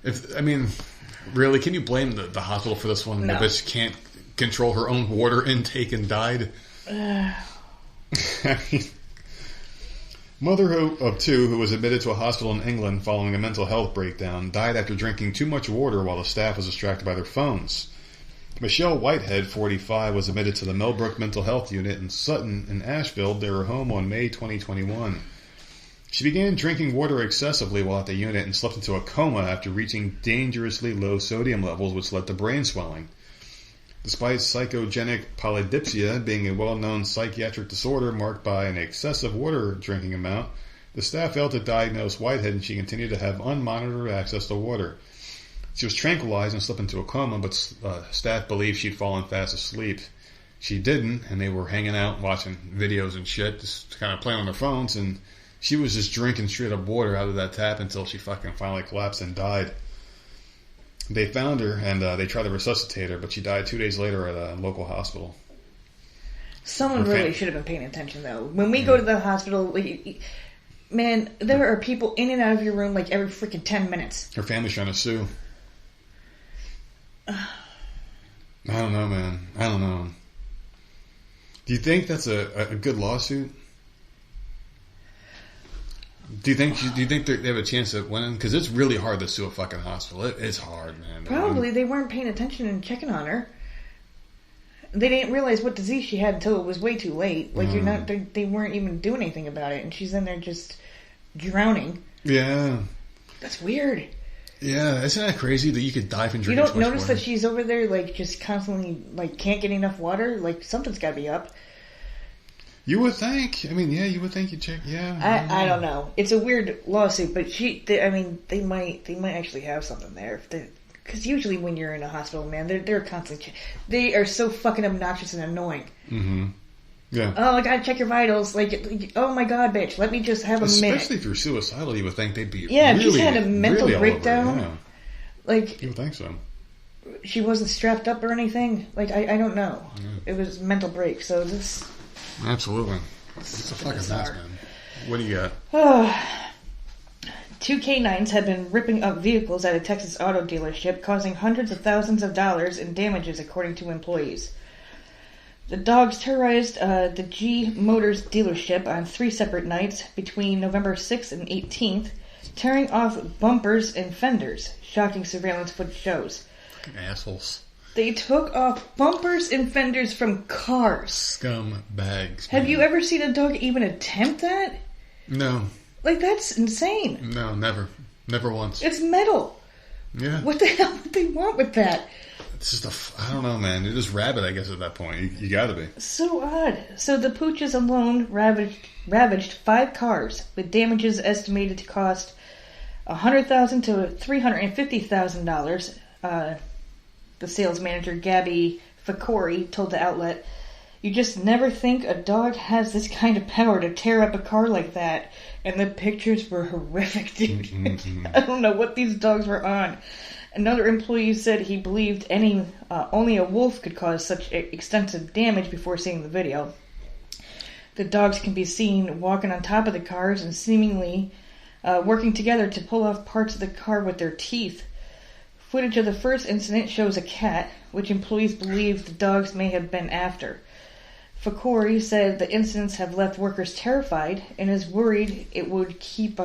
Really, can you blame the hospital for this one? No. The bitch can't control her own water intake and died. Mother of 2, who was admitted to a hospital in England following a mental health breakdown, died after drinking too much water while the staff was distracted by their phones. Michelle Whitehead, 45, was admitted to the Millbrook Mental Health Unit in Sutton in Asheville, their home, on May 2021. She began drinking water excessively while at the unit and slipped into a coma after reaching dangerously low sodium levels, which led to brain swelling. Despite psychogenic polydipsia being a well-known psychiatric disorder marked by an excessive water drinking amount, the staff failed to diagnose Whitehead and she continued to have unmonitored access to water. She was tranquilized and slipped into a coma, but staff believed she'd fallen fast asleep. She didn't, and they were hanging out watching videos and shit, just kind of playing on their phones, and she was just drinking straight up water out of that tap until she fucking finally collapsed and died. They found her, and they tried to resuscitate her, but she died 2 days later at a local hospital. Someone really should have been paying attention, though. When we go to the hospital, like, man, there are people in and out of your room like every freaking 10 minutes. Her family's trying to sue. I don't know, man. I don't know. Do you think that's a good lawsuit? Do you think they have a chance of winning? Because it's really hard to sue a fucking hospital. It's hard, man. Probably they weren't paying attention and checking on her. They didn't realize what disease she had until it was way too late. Like they weren't even doing anything about it, and she's in there just drowning. Yeah, that's weird. Yeah, isn't that crazy that you could die from drinking? You don't notice that she's over there, like, just constantly, like, can't get enough water? Like, something's got to be up. You would think. I mean, yeah, you would think you'd check. Yeah, I don't know. It's a weird lawsuit, but they might actually have something there. Because usually when you're in a hospital, man, they're constantly. They are so fucking obnoxious and annoying. Mm-hmm. Yeah. Oh, I gotta check your vitals. Like, oh my god, bitch, let me just have a minute. Especially if you're suicidal, you would think they'd be. Yeah, really, if she's had a mental breakdown. Yeah. Like, you would think so. She wasn't strapped up or anything. Like, I don't know. Yeah. It was mental break. So this. Absolutely. It's a fucking mess, man. What do you got? 2 canines have been ripping up vehicles at a Texas auto dealership, causing hundreds of thousands of dollars in damages, according to employees. The dogs terrorized the G Motors dealership on 3 separate nights between November 6th and 18th, tearing off bumpers and fenders, shocking surveillance footage shows. Fucking assholes. They took off bumpers and fenders from cars. Scumbags. Have you ever seen a dog even attempt that? No. Like, that's insane. No, never. Never once. It's metal. Yeah. What the hell would they want with that? It's just I don't know, man. You're just rabid, I guess, at that point. You gotta be. So odd. So the pooches alone ravaged 5 cars, with damages estimated to cost $100,000 to $350,000. The sales manager, Gabby Fakori, told the outlet, "You just never think a dog has this kind of power to tear up a car like that." And the pictures were horrific, dude. Mm-hmm. I don't know what these dogs were on. Another employee said he believed only a wolf could cause such extensive damage before seeing the video. The dogs can be seen walking on top of the cars and seemingly working together to pull off parts of the car with their teeth. Footage of the first incident shows a cat, which employees believe the dogs may have been after. Fakori said the incidents have left workers terrified and is worried it would keep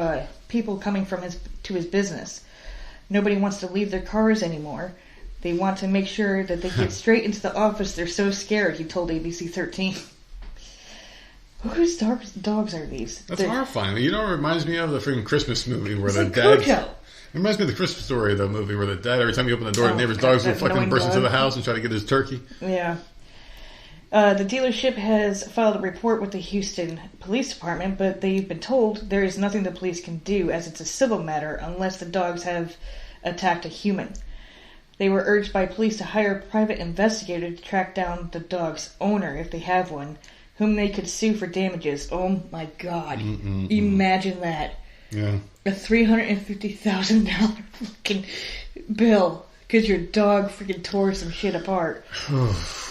people coming to his business. Nobody wants to leave their cars anymore. They want to make sure that they get straight into the office. They're so scared, he told ABC 13. Whose dogs are these? That's horrifying. You know what it reminds me of? The freaking Christmas movie where the dad... Cujo. It reminds me of the Christmas story, the movie where the dad, every time you open the door, the neighbor's dogs will fucking burst into the house and try to get his turkey. Yeah. The dealership has filed a report with the Houston Police Department, but they've been told there is nothing the police can do as it's a civil matter unless the dogs have attacked a human. They were urged by police to hire a private investigator to track down the dog's owner, if they have one, whom they could sue for damages. Oh my god. Imagine that. Yeah. A $350,000 fucking bill because your dog freaking tore some shit apart.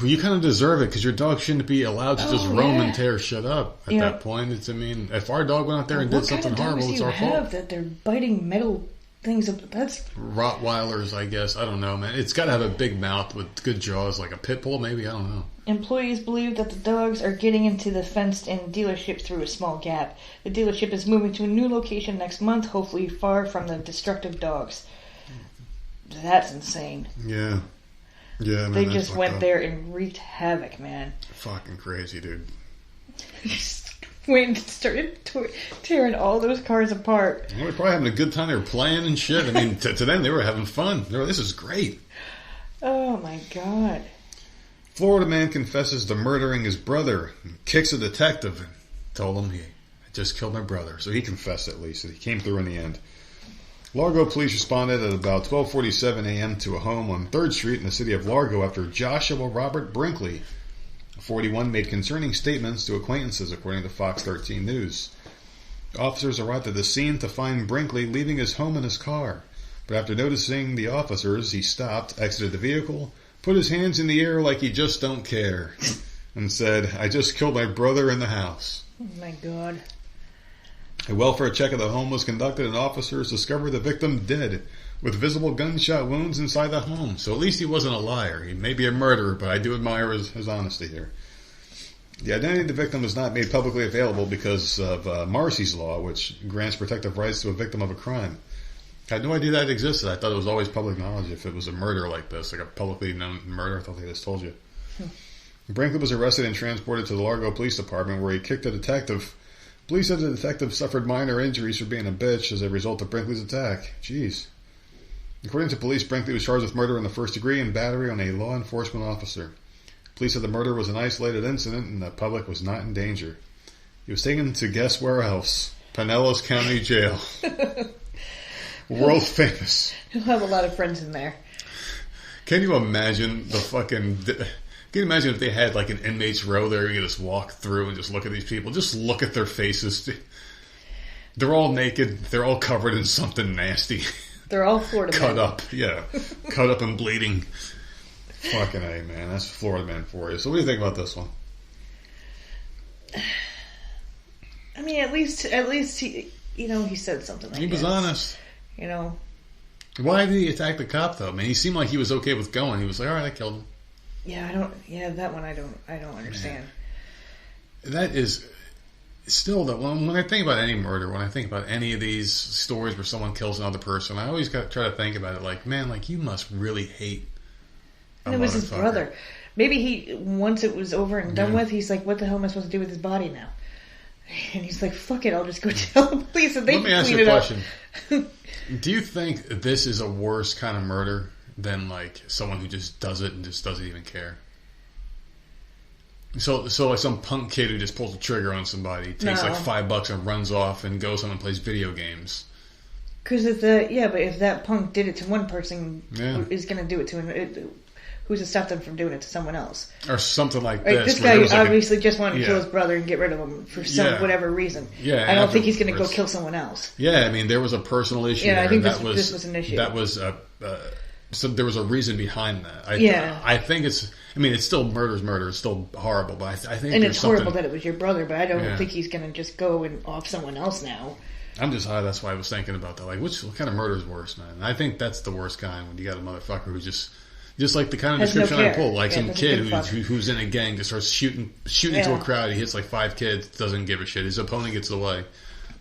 You kind of deserve it because your dog shouldn't be allowed to just roam and tear shit up at that point. It's, I mean, if our dog went out there and did something horrible, it's our fault. What kind of dogs do you have that they're biting metal things up? That's Rottweilers, I guess. I don't know, man. It's got to have a big mouth with good jaws, like a pit bull, maybe. I don't know. Employees believe that the dogs are getting into the fenced-in dealership through a small gap. The dealership is moving to a new location next month, hopefully far from the destructive dogs. That's insane. Yeah. Yeah, man, they just went there and wreaked havoc, man. Fucking crazy, dude. Went and started tearing all those cars apart. Well, they were probably having a good time. They were playing and shit. I mean, to them, they were having fun. They were, this is great. Oh, my God. Florida man confesses to murdering his brother and kicks a detective and told him he just killed my brother. So he confessed at least. He came through in the end. Largo police responded at about 12:47 a.m. to a home on 3rd Street in the city of Largo after Joshua Robert Brinkley, 41, made concerning statements to acquaintances, according to Fox 13 News. Officers arrived at the scene to find Brinkley leaving his home in his car. But after noticing the officers, he stopped, exited the vehicle, put his hands in the air like he just don't care. and said, "I just killed my brother in the house." Oh my God. A welfare check of the home was conducted and officers discovered the victim dead with visible gunshot wounds inside the home. So at least he wasn't a liar. He may be a murderer, but I do admire his honesty here. The identity of the victim is not made publicly available because of Marsy's law, which grants protective rights to a victim of a crime. I had no idea that existed. I thought it was always public knowledge if it was a murder like this, like a publicly known murder. I thought they just told you. Brinkley was arrested and transported to the Largo Police Department where he kicked a detective. Police said the detective suffered minor injuries for being a bitch as a result of Brinkley's attack. Jeez. According to police, Brinkley was charged with murder in the first degree and battery on a law enforcement officer. Police said the murder was an isolated incident and the public was not in danger. He was taken to guess where else? Pinellas County Jail. World famous. He'll have a lot of friends in there. Can you imagine the fucking... Can you imagine if they had like an inmates row there and you just walk through and just look at these people? Just look at their faces. They're all naked. They're all covered in something nasty. They're all Florida men. Cut up, yeah. Cut up and bleeding. Fucking A, man. That's Florida man for you. So what do you think about this one? I mean, at least he, he said something like that. He was honest. Why did he attack the cop, though? Man, he seemed like he was okay with going. He was like, all right, I killed him. Yeah, that one I don't understand. Man. That is still when I think about any murder, when I think about any of these stories where someone kills another person, I always try to think about it like, man, like you must really hate. And it was his brother. Maybe once it was over and done with, he's like, what the hell am I supposed to do with his body now? And he's like, fuck it, I'll just go tell the police and they can clean it up. Let me ask you a question. Do you think this is a worse kind of murder than like someone who just does it and just doesn't even care? So like some punk kid who just pulls the trigger on somebody, takes like $5 and runs off and goes home and plays video games. Because but if that punk did it to one person, is going to do it to him. Who's to stop them from doing it to someone else? Or something like this. This guy obviously just wanted to kill his brother and get rid of him for whatever reason. Yeah, I don't think he's going to go kill someone else. Yeah, I mean, there was a personal issue there. I think this was an issue. That was so there was a reason behind that. I think it's still murder's murder. It's still horrible, but I think and it's horrible that it was your brother, but I don't think he's going to just go and off someone else now. I'm just high. That's why I was thinking about that. Like, what kind of murder is worse, man? And I think that's the worst kind when you got a motherfucker who's just like the kind of description I pulled, like some kid who's in a gang just starts shooting into a crowd. He hits like 5 kids, doesn't give a shit. His opponent gets away,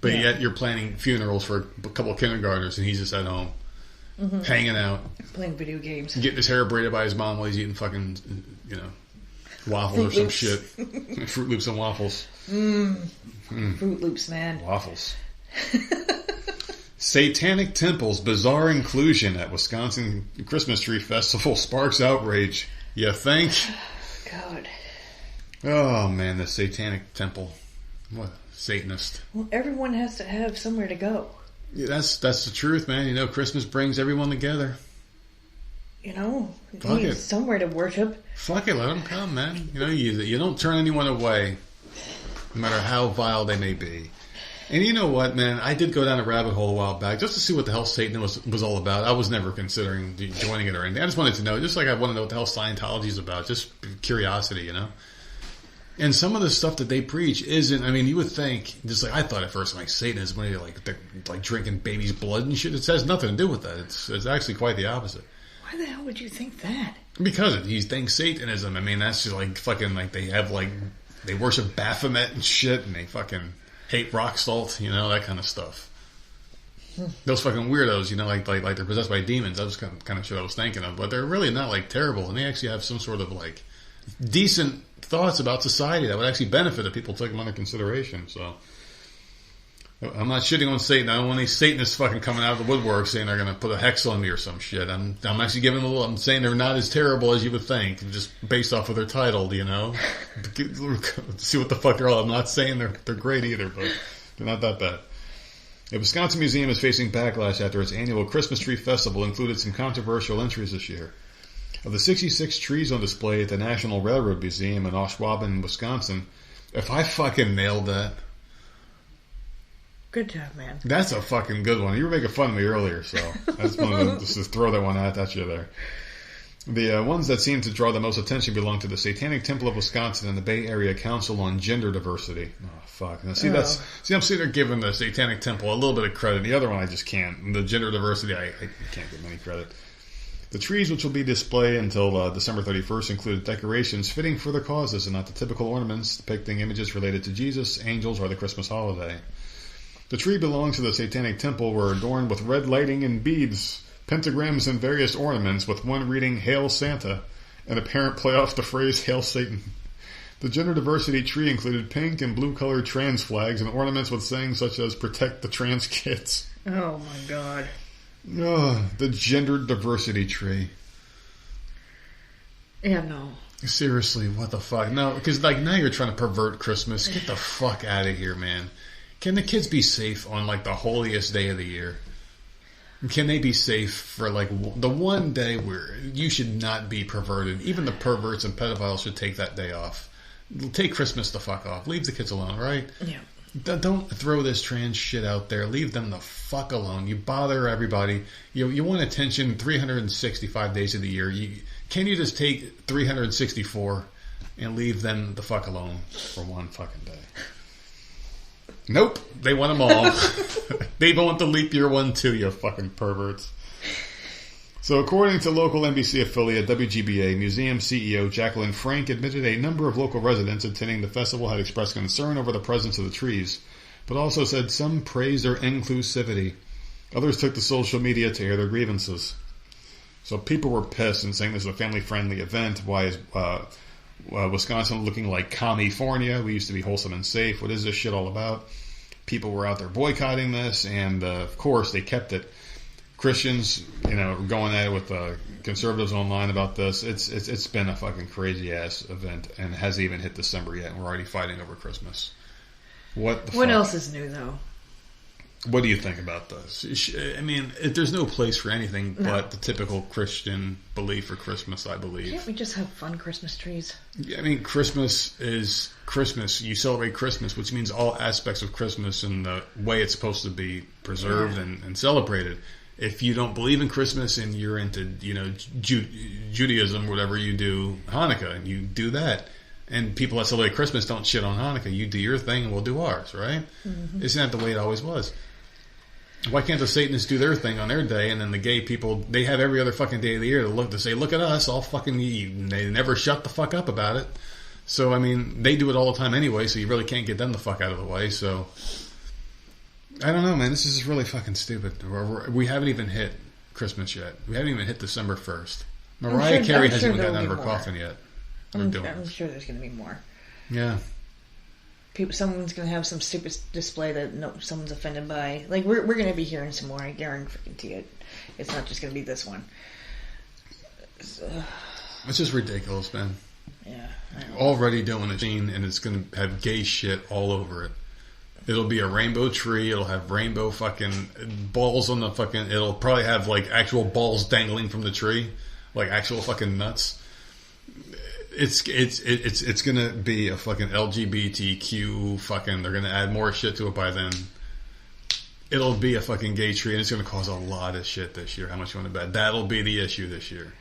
but yet you're planning funerals for a couple of kindergartners, and he's just at home, hanging out, playing video games, getting his hair braided by his mom while he's eating fucking waffles or some shit, Fruit Loops and waffles. Fruit Loops, man, waffles. Satanic Temple's bizarre inclusion at Wisconsin Christmas Tree Festival sparks outrage. You think? God. Oh, man, the Satanic Temple. What? Satanist. Well, everyone has to have somewhere to go. Yeah, that's the truth, man. Christmas brings everyone together. Fuck it. Somewhere to worship. Fuck it, let them come, man. You don't turn anyone away, no matter how vile they may be. And you know what, man? I did go down a rabbit hole a while back just to see what the hell Satan was all about. I was never considering joining it or anything. I just wanted to know, just like I want to know what the hell Scientology is about. Just curiosity, And some of the stuff that they preach isn't. I mean, you would think, just like I thought at first, like Satan is when you're like drinking baby's blood and shit. It has nothing to do with that. It's actually quite the opposite. Why the hell would you think that? Because he thinks Satanism. I mean, that's just like fucking like they have like they worship Baphomet and shit, and they fucking hate rock salt, that kind of stuff. Those fucking weirdos, like they're possessed by demons. That was kind of shit I was thinking of, but they're really not like terrible, and they actually have some sort of like decent thoughts about society that would actually benefit if people took them under consideration. So I'm not shitting on Satan. I don't want any Satanists fucking coming out of the woodwork saying they're going to put a hex on me or some shit. I'm actually giving them I'm saying they're not as terrible as you would think, just based off of their title, See what the fuck they're all. I'm not saying they're great either, but they're not that bad. The Wisconsin Museum is facing backlash after its annual Christmas Tree Festival included some controversial entries this year. Of the 66 trees on display at the National Railroad Museum in Oshawott, Wisconsin, if I fucking nailed that... Good job, man. That's a fucking good one. You were making fun of me earlier, so I just wanted to just throw that one at you there. The ones that seem to draw the most attention belong to the Satanic Temple of Wisconsin and the Bay Area Council on Gender Diversity. Oh, fuck. Now, I'm sitting there giving the Satanic Temple a little bit of credit. The other one I just can't. And the Gender Diversity, I can't give them any credit. The trees, which will be displayed until December 31st, include decorations fitting for the causes and not the typical ornaments depicting images related to Jesus, angels, or the Christmas holiday. The tree belongs to the Satanic Temple were adorned with red lighting and beads, pentagrams, and various ornaments, with one reading Hail Santa, an apparent play off the phrase Hail Satan. The gender diversity tree included pink and blue colored trans flags and ornaments with sayings such as Protect the Trans Kids. Oh my god. Oh, the gender diversity tree. Yeah, no. Seriously, what the fuck? No, because now you're trying to pervert Christmas. Get the fuck out of here, man. Can the kids be safe on the holiest day of the year? Can they be safe for the one day where you should not be perverted? Even the perverts and pedophiles should take that day off. Take Christmas the fuck off. Leave the kids alone, right? Yeah. Don't throw this trans shit out there. Leave them the fuck alone. You bother everybody. You want attention 365 days of the year. Can you just take 364 and leave them the fuck alone for one fucking day? Nope. They want them all. They want the leap year one too, you fucking perverts. So according to local NBC affiliate WGBA, museum CEO Jacqueline Frank admitted a number of local residents attending the festival had expressed concern over the presence of the trees, but also said some praised their inclusivity. Others took to social media to air their grievances. So people were pissed and saying this is a family-friendly event. Why is Wisconsin looking like California? We used to be wholesome and safe. What is this shit all about? People were out there boycotting this, and of course they kept it. Christians, going at it with conservatives online about this. It's been a fucking crazy ass event, and it hasn't even hit December yet, and we're already fighting over Christmas. What else is new though? What do you think about this? I mean, there's no place for anything but the typical Christian belief for Christmas, I believe. Can't we just have fun Christmas trees? I mean, Christmas is Christmas. You celebrate Christmas, which means all aspects of Christmas and the way it's supposed to be preserved and celebrated. If you don't believe in Christmas and you're into, Judaism, whatever, you do Hanukkah, and you do that. And people that celebrate Christmas don't shit on Hanukkah. You do your thing and we'll do ours, right? Mm-hmm. Isn't that the way it always was? Why can't the Satanists do their thing on their day, and then the gay people, they have every other fucking day of the year to say, look at us, all fucking, they never shut the fuck up about it. So, I mean, they do it all the time anyway, so you really can't get them the fuck out of the way, so... I don't know, man. This is really fucking stupid. We haven't even hit Christmas yet. We haven't even hit December 1st. Mariah Carey hasn't even gotten out of her coffin yet. I'm sure there's going to be more. Yeah. Someone's going to have some stupid display that someone's offended by. We're going to be hearing some more. I guarantee it. It's not just going to be this one. It's just ridiculous, man. Yeah. Already doing a scene, and it's going to have gay shit all over it. It'll be a rainbow tree. It'll have rainbow fucking balls on the fucking... It'll probably have, actual balls dangling from the tree. Actual fucking nuts. It's gonna be a fucking LGBTQ fucking... They're gonna add more shit to it by then. It'll be a fucking gay tree, and it's gonna cause a lot of shit this year. How much you want to bet? That'll be the issue this year.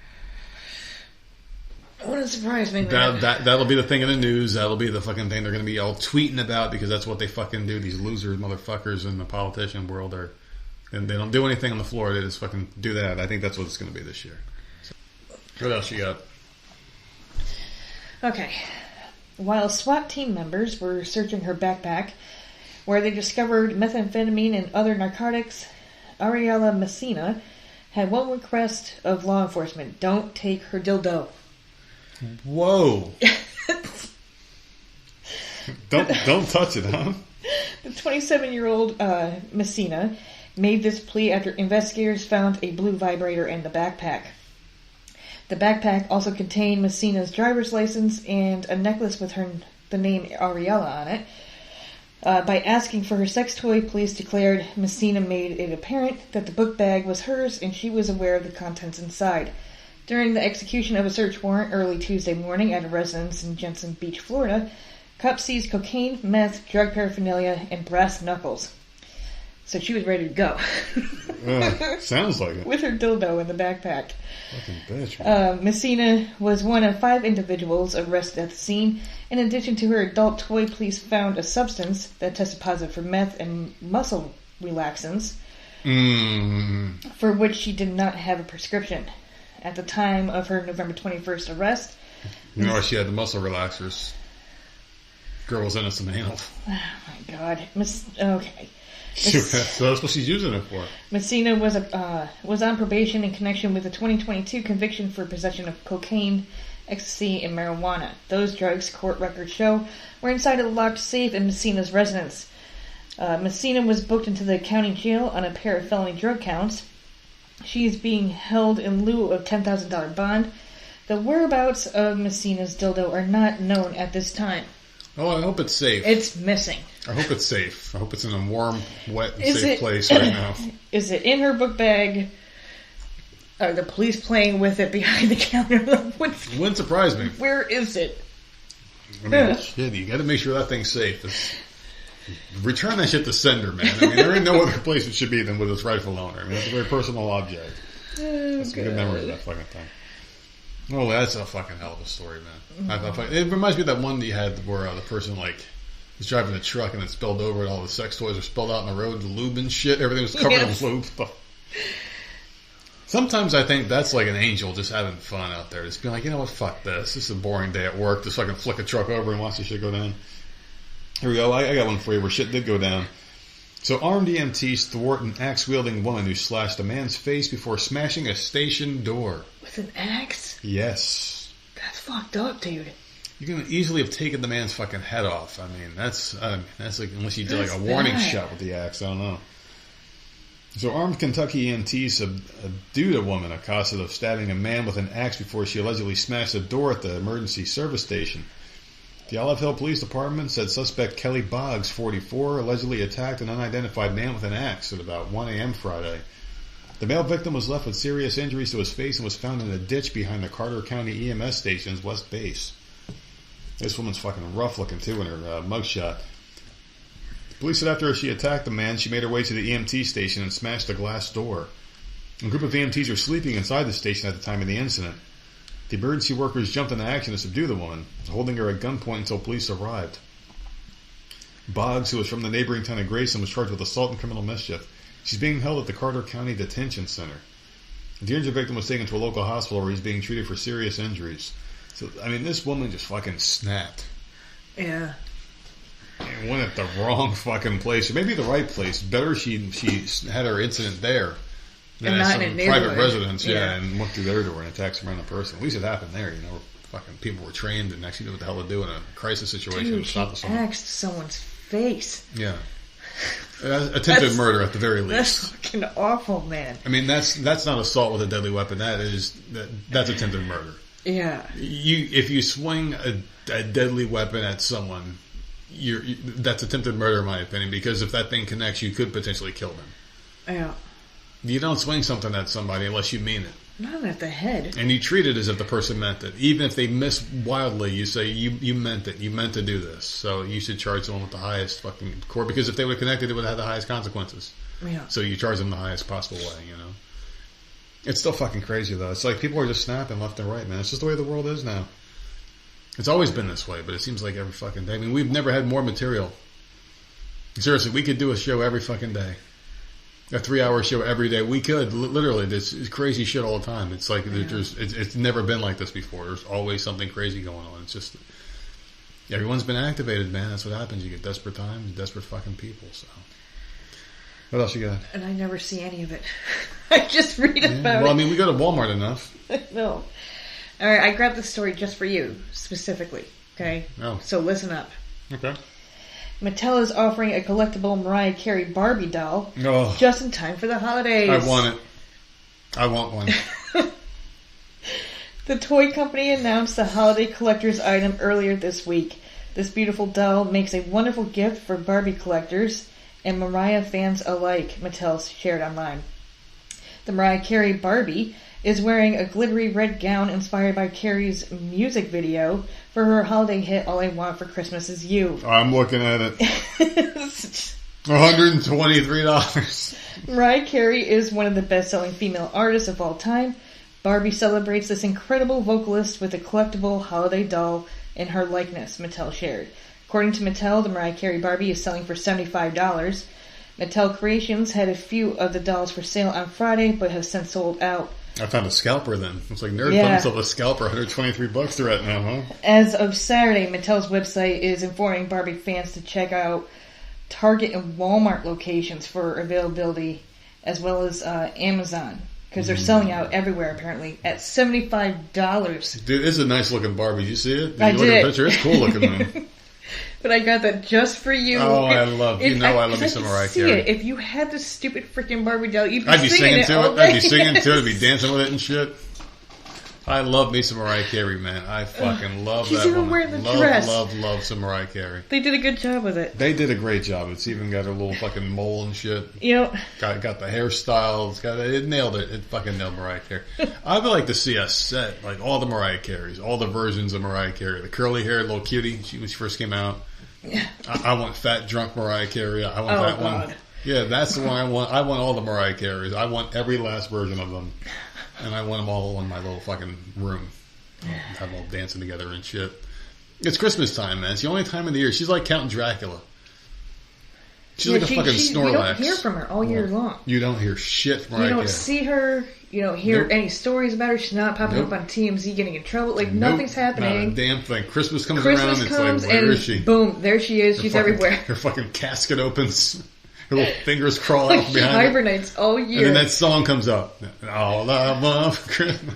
Wouldn't surprise me. That'll be the thing in the news. That'll be the fucking thing they're going to be all tweeting about, because that's what they fucking do. These losers, motherfuckers in the politician world and they don't do anything on the floor. They just fucking do that. I think that's what it's going to be this year. So, what else you got? Okay. While SWAT team members were searching her backpack, where they discovered methamphetamine and other narcotics, Ariella Messina had one request of law enforcement: don't take her dildo. Whoa. Don't touch it, huh? The 27-year-old Messina made this plea after investigators found a blue vibrator in the backpack. The backpack also contained Messina's driver's license and a necklace with the name Ariella on it. By asking for her sex toy, police declared Messina made it apparent that the book bag was hers and she was aware of the contents inside. During the execution of a search warrant early Tuesday morning at a residence in Jensen Beach, Florida, cops seized cocaine, meth, drug paraphernalia, and brass knuckles. So she was ready to go. Sounds like it. With her dildo in the backpack. Fucking bitch, man. Messina was one of 5 individuals arrested at the scene. In addition to her adult toy, police found a substance that tested positive for meth and muscle relaxants, for which she did not have a prescription. At the time of her November 21st arrest... You know why she had the muscle relaxers? Girl was innocent anal. Oh my god. Okay. So that's what she's using it for. Messina was on probation in connection with the 2022 conviction for possession of cocaine, ecstasy, and marijuana. Those drugs, court records show, were inside a locked safe in Messina's residence. Messina was booked into the county jail on a pair of felony drug counts. She is being held in lieu of $10,000 bond. The whereabouts of Messina's dildo are not known at this time. Oh, I hope it's safe. It's missing. I hope it's safe. I hope it's in a warm, wet, and safe place right now. Is it in her book bag? Are the police playing with it behind the counter? Wouldn't surprise me. Where is it? I mean, shit, you got to make sure that thing's safe. Return that shit to sender, man. I mean, there ain't no other place it should be than with its rightful owner. I mean, it's a very personal object. That's a good memory of that fucking thing. Oh, that's a fucking hell of a story, man. It reminds me of that one that you had where the person, like, was driving a truck and it spilled over and all the sex toys were spilled out on the road, the lube and shit. Everything was covered in lube. Sometimes I think that's like an angel just having fun out there. Just being like, you know what, fuck this. This is a boring day at work. Just fucking flick a truck over and watch the shit go down. Here we go. I got one for you where shit did go down. So armed EMTs thwart an axe-wielding woman who slashed a man's face before smashing a station door. With an axe? Yes. That's fucked up, dude. You can easily have taken the man's fucking head off. I mean, that's like, unless you did like a warning shot with the axe, I don't know. So armed Kentucky EMTs subdued a woman accosted of stabbing a man with an axe before she allegedly smashed a door at the emergency service station. The Olive Hill Police Department said suspect Kelly Boggs, 44, allegedly attacked an unidentified man with an axe at about 1 a.m. Friday. The male victim was left with serious injuries to his face and was found in a ditch behind the Carter County EMS Station's West Base. This woman's fucking rough looking too in her mugshot. Police said after she attacked the man, she made her way to the EMT station and smashed the glass door. A group of EMTs were sleeping inside the station at the time of the incident. The emergency workers jumped into action to subdue the woman, holding her at gunpoint until police arrived. Boggs, who was from the neighboring town of Grayson, was charged with assault and criminal mischief. She's being held at the Carter County Detention Center. The injured victim was taken to a local hospital where he's being treated for serious injuries. So, I mean, this woman just fucking snapped. Yeah. And went at the wrong fucking place. Or maybe the right place. Better she had her incident there. And not in a private residence, and went through their door and attacked some random person. At least it happened there, you know. Fucking people were trained and actually knew what the hell to do in a crisis situation. Dude, she axed someone's face. Yeah. Attempted murder at the very least. That's fucking awful, man. I mean, that's not assault with a deadly weapon. That's attempted murder. Yeah. If you swing a deadly weapon at someone, that's attempted murder, in my opinion, because if that thing connects, you could potentially kill them. Yeah. You don't swing something at somebody unless you mean it. Not at the head. And you treat it as if the person meant it. Even if they miss wildly, you say, you meant it. You meant to do this. So you should charge someone with the highest fucking court. Because if they would have connected, it would have had the highest consequences. Yeah. So you charge them the highest possible way, you know. It's still fucking crazy, though. It's like people are just snapping left and right, man. It's just the way the world is now. It's always been this way, but it seems like every fucking day. I mean, we've never had more material. Seriously, we could do a show every fucking day. A 3-hour show every day. We could. Literally, it's crazy shit all the time. It's like, it's never been like this before. There's always something crazy going on. It's just, everyone's been activated, man. That's what happens. You get desperate times, desperate fucking people, so. What else you got? And I never see any of it. I just read about it. Well, I mean, we go to Walmart enough. No. All right, I grabbed the story just for you, specifically. Okay? Oh. So listen up. Okay. Mattel is offering a collectible Mariah Carey Barbie doll just in time for the holidays. I want it. I want one. The toy company announced the holiday collector's item earlier this week. This beautiful doll makes a wonderful gift for Barbie collectors and Mariah fans alike, Mattel shared online. The Mariah Carey Barbie is wearing a glittery red gown inspired by Carey's music video for her holiday hit, All I Want for Christmas Is You. I'm looking at it. $123. Mariah Carey is one of the best-selling female artists of all time. Barbie celebrates this incredible vocalist with a collectible holiday doll in her likeness, Mattel shared. According to Mattel, the Mariah Carey Barbie is selling for $75. Mattel Creations had a few of the dolls for sale on Friday, but have since sold out. I found a scalper then. It's like nerd found himself a scalper, $123 right now, huh? As of Saturday, Mattel's website is informing Barbie fans to check out Target and Walmart locations for availability, as well as Amazon, because they're selling out everywhere apparently at $75. Dude, it's a nice looking Barbie. You see it? I you look did. at the picture? It's cool looking, man. But I got that just for you. Oh, I love me some Mariah Carey. If you had this stupid freaking Barbie doll, you'd be I'd be singing to it. I'd be singing to it. I'd be dancing with it and shit. I love me some Mariah Carey, man. I fucking love She's that even woman. wearing the love, dress. Love some Mariah Carey. They did a good job with it. They did a great job. It's even got her little fucking mole and shit. You know, got the hairstyle. It nailed it. It fucking nailed Mariah Carey. I would like to see a set, like all the Mariah Careys, all the versions of Mariah Carey. The curly haired little cutie, when she first came out. Yeah. I want fat drunk Mariah Carey. I want that God. one. Yeah, that's the one I want. I want all the Mariah Careys. I want every last version of them. And I want them all in my little fucking room. Have them all dancing together and shit. It's Christmas time, man. It's the only time of the year. She's like Count Dracula. She's like a fucking Snorlax. You don't hear from her all year long. You don't hear shit from Mariah You don't Carey. see her. You don't hear any stories about her. She's not popping up on TMZ getting in trouble. Like, nothing's happening. Not a damn thing. Christmas comes around. It's like, where is she? Boom, there she is. She's everywhere. Her fucking casket opens. Her little fingers crawl out She behind her. hibernates all year. And then that song comes up. All I want for Christmas.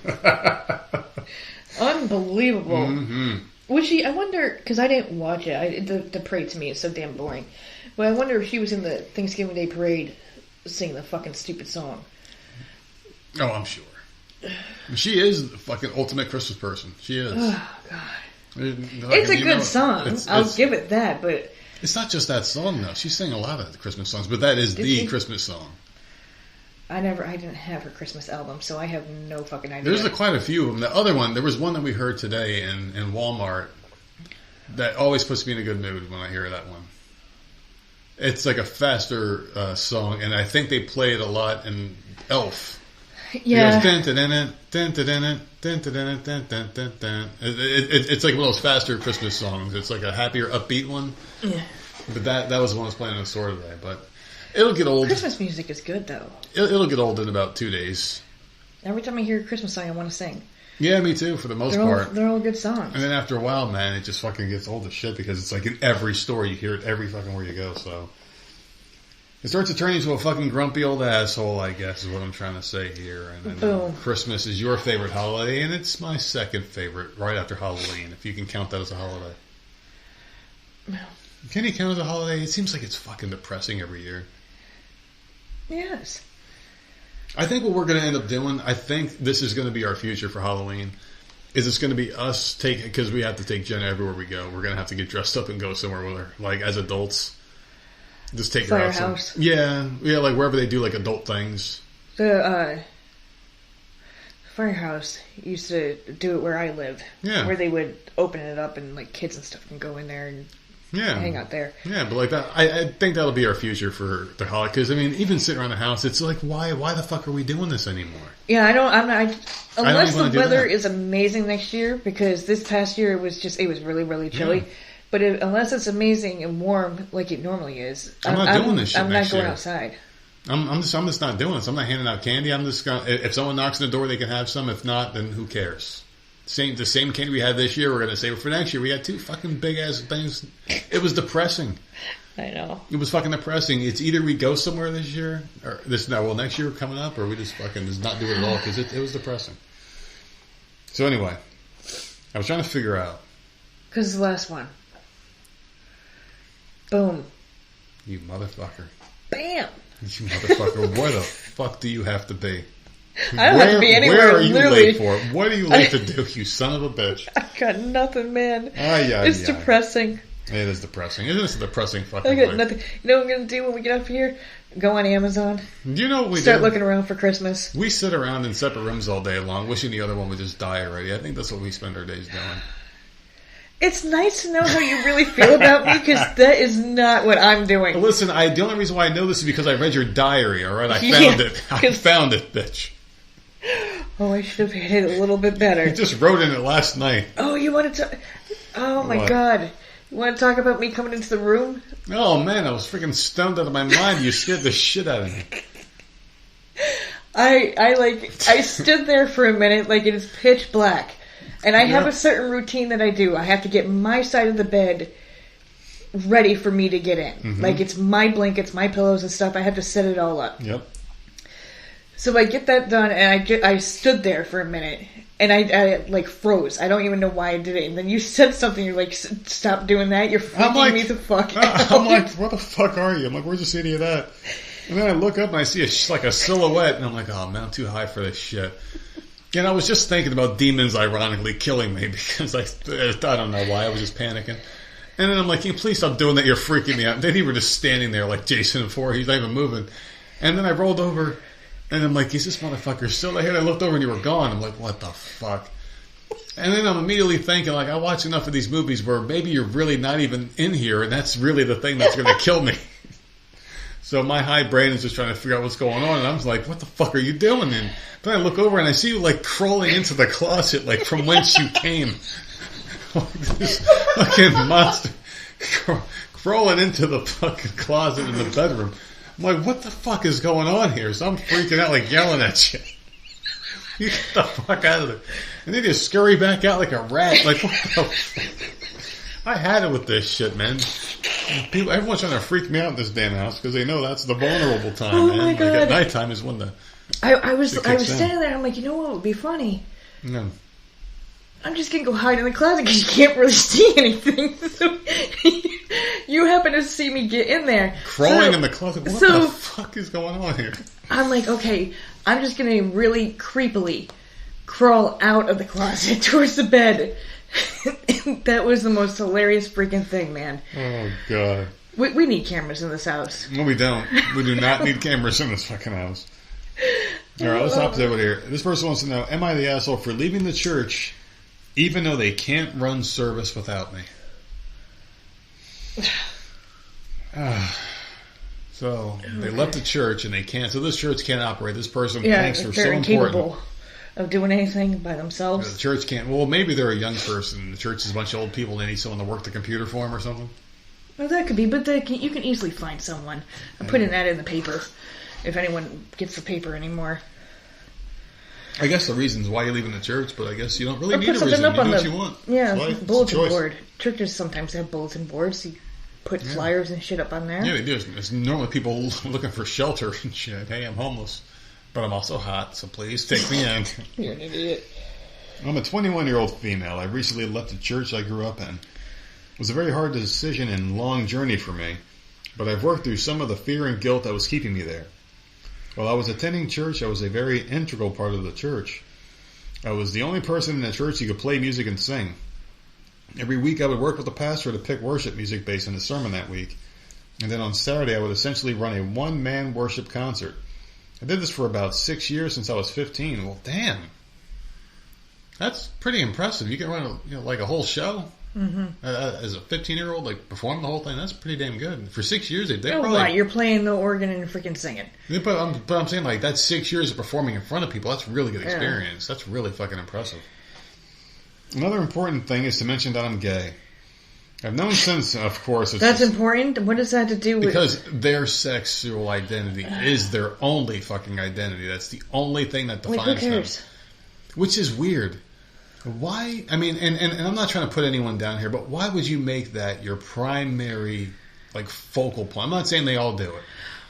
Unbelievable. Mm-hmm. Was she? I wonder, because I didn't watch it. The parade to me is so damn boring. But I wonder if she was in the Thanksgiving Day parade singing the fucking stupid song. Oh, I'm sure. She is the fucking ultimate Christmas person. She is. Oh, God. It's a good song. I'll give it that, but... It's not just that song, though. She sang a lot of the Christmas songs, but that is the Christmas song. I didn't have her Christmas album, so I have no fucking idea. There's quite a few of them. The other one, there was one that we heard today in Walmart that always puts me in a good mood when I hear that one. It's like a faster song, and I think they play it a lot in Elf. Yeah. It's like one of those faster Christmas songs. It's like a happier, upbeat one. Yeah. But that was the one I was playing in the store today. But it'll get old. Christmas music is good, though. It'll get old in about 2 days. Every time I hear a Christmas song, I want to sing. Yeah, me too, for the most part. They're all good songs. And then after a while, man, it just fucking gets old as shit because it's like in every store. You hear it every fucking where you go, so... It starts to turn into a fucking grumpy old asshole, I guess, is what I'm trying to say here. And Boom. Christmas is your favorite holiday, and it's my second favorite, right after Halloween, if you can count that as a holiday. No. Can you count it as a holiday? It seems like it's fucking depressing every year. Yes. I think what we're going to end up doing, I think this is going to be our future for Halloween, is it's going to be us because we have to take Jenna everywhere we go. We're going to have to get dressed up and go somewhere with her, like as adults. Just take her out. Firehouse. Yeah, like wherever they do like adult things. The Firehouse used to do it where I lived. Yeah. Where they would open it up and like kids and stuff can go in there and hang out there. Yeah, but like that, I think that'll be our future for the holiday. Because I mean, even sitting around the house, it's like, why the fuck are we doing this anymore? Yeah, unless the weather that. is amazing next year, because this past year it was really, really chilly. Yeah. But unless it's amazing and warm like it normally is, I'm not doing this shit I'm next not going year. outside. I'm just not doing this. I'm not handing out candy. I'm just gonna, if someone knocks on the door, they can have some. If not, then who cares? The same candy we had this year, we're gonna save it for next year. We had 2 fucking big ass things. It was depressing. I know. It was fucking depressing. It's either we go somewhere this year or next year coming up, or we just fucking just not do it at all because it was depressing. So anyway, I was trying to figure out. Because the last one. Boom. You motherfucker. Bam. You motherfucker. Where the fuck do you have to be? I don't have to be anywhere. Where are you literally. late for? What are you late to do, you son of a bitch? I got nothing, man. It's depressing. It is depressing. It is a depressing fucking I got life. nothing. You know what I'm going to do when we get up here? Go on Amazon. Do you know what we Start do? looking around for Christmas. We sit around in separate rooms all day long, wishing the other one would just die already. I think that's what we spend our days doing. It's nice to know how you really feel about me, because that is not what I'm doing. Well, listen, the only reason why I know this is because I read your diary, all right? I found it. I found it, bitch. Oh, I should have hit it a little bit better. You just wrote in it last night. Oh, you want to... Oh, my God. You want to talk about me coming into the room? Oh, man, I was freaking stoned out of my mind. You scared the shit out of me. I stood there for a minute like it is pitch black. And I have a certain routine that I do. I have to get my side of the bed ready for me to get in. Mm-hmm. Like, it's my blankets, my pillows and stuff. I have to set it all up. Yep. So I get that done, and I stood there for a minute, and I like froze. I don't even know why I did it. And then you said something. You're like, "Stop doing that. You're freaking me the fuck out." I'm like, "What the fuck are you?" I'm like, "Where's this idiot at?" And then I look up and I see like a silhouette, and I'm like, "Oh man, I'm too high for this shit." And I was just thinking about demons ironically killing me because I don't know why. I was just panicking. And then I'm like, "Can you please stop doing that? You're freaking me out." And then you were just standing there like Jason and Four. He's not even moving. And then I rolled over. And I'm like, is this motherfucker still there? And I looked over and you were gone. I'm like, what the fuck? And then I'm immediately thinking, like, I watch enough of these movies where maybe you're really not even in here, and that's really the thing that's going to kill me. So my high brain is just trying to figure out what's going on, and I'm like, what the fuck are you doing? And then I look over and I see you, like, crawling into the closet, like, from whence you came. Like this fucking monster crawling into the fucking closet in the bedroom. I'm like, what the fuck is going on here? So I'm freaking out, like yelling at you. You get the fuck out of there. And then you scurry back out like a rat. Like, what the fuck? I had it with this shit, man. Everyone's trying to freak me out in this damn house because they know that's the vulnerable time, man. My God. Like at nighttime is when the... I was standing there, I'm like, you know what would be funny? No. I'm just going to go hide in the closet because you can't really see anything. So you happen to see me get in there. Crawling in the closet? What the fuck is going on here? I'm like, okay, I'm just going to really creepily crawl out of the closet towards the bed. That was the most hilarious freaking thing, man. Oh, God. We need cameras in this house. No, we don't. We do not need cameras in this fucking house. All right, let's hop over here. This person wants to know, am I the asshole for leaving the church even though they can't run service without me? So they left the church and they can't. So this church can't operate. This person thinks they're so incapable of doing anything by themselves. The church can't. Well, maybe they're a young person. The church is a bunch of old people. They need someone to work the computer for them or something. Well, that could be, but you can easily find someone. I'm putting that in the paper if anyone gets the paper anymore. I guess the reason's why you're leaving the church, but I guess you don't really need a reason. Up you on do what you want. Yeah, bulletin board. Churches sometimes have bulletin boards. You put flyers and shit up on there. Yeah, they do. It's normally people looking for shelter and shit. Hey, I'm homeless, but I'm also hot, so please take me in. You're an idiot. I'm a 21-year-old female. I recently left the church I grew up in. It was a very hard decision and long journey for me, but I've worked through some of the fear and guilt that was keeping me there. While I was attending church, I was a very integral part of the church. I was the only person in the church who could play music and sing. Every week I would work with the pastor to pick worship music based on the sermon that week. And then on Saturday I would essentially run a one-man worship concert. I did this for about 6 years since I was 15. Well, damn. That's pretty impressive. You can run like a whole show? Mm-hmm. As a 15-year-old, like perform the whole thing. That's pretty damn good. For 6 years, they probably. Right, you're playing the organ and freaking singing. But I'm saying like that's 6 years of performing in front of people. That's really good experience. That's really fucking impressive. Another important thing is to mention that I'm gay. I've known since, of course. That's important. What does that have to do with? Because their sexual identity is their only fucking identity. That's the only thing that defines them. Which is weird. Why? I mean, and I'm not trying to put anyone down here, but why would you make that your primary, like, focal point? I'm not saying they all do it.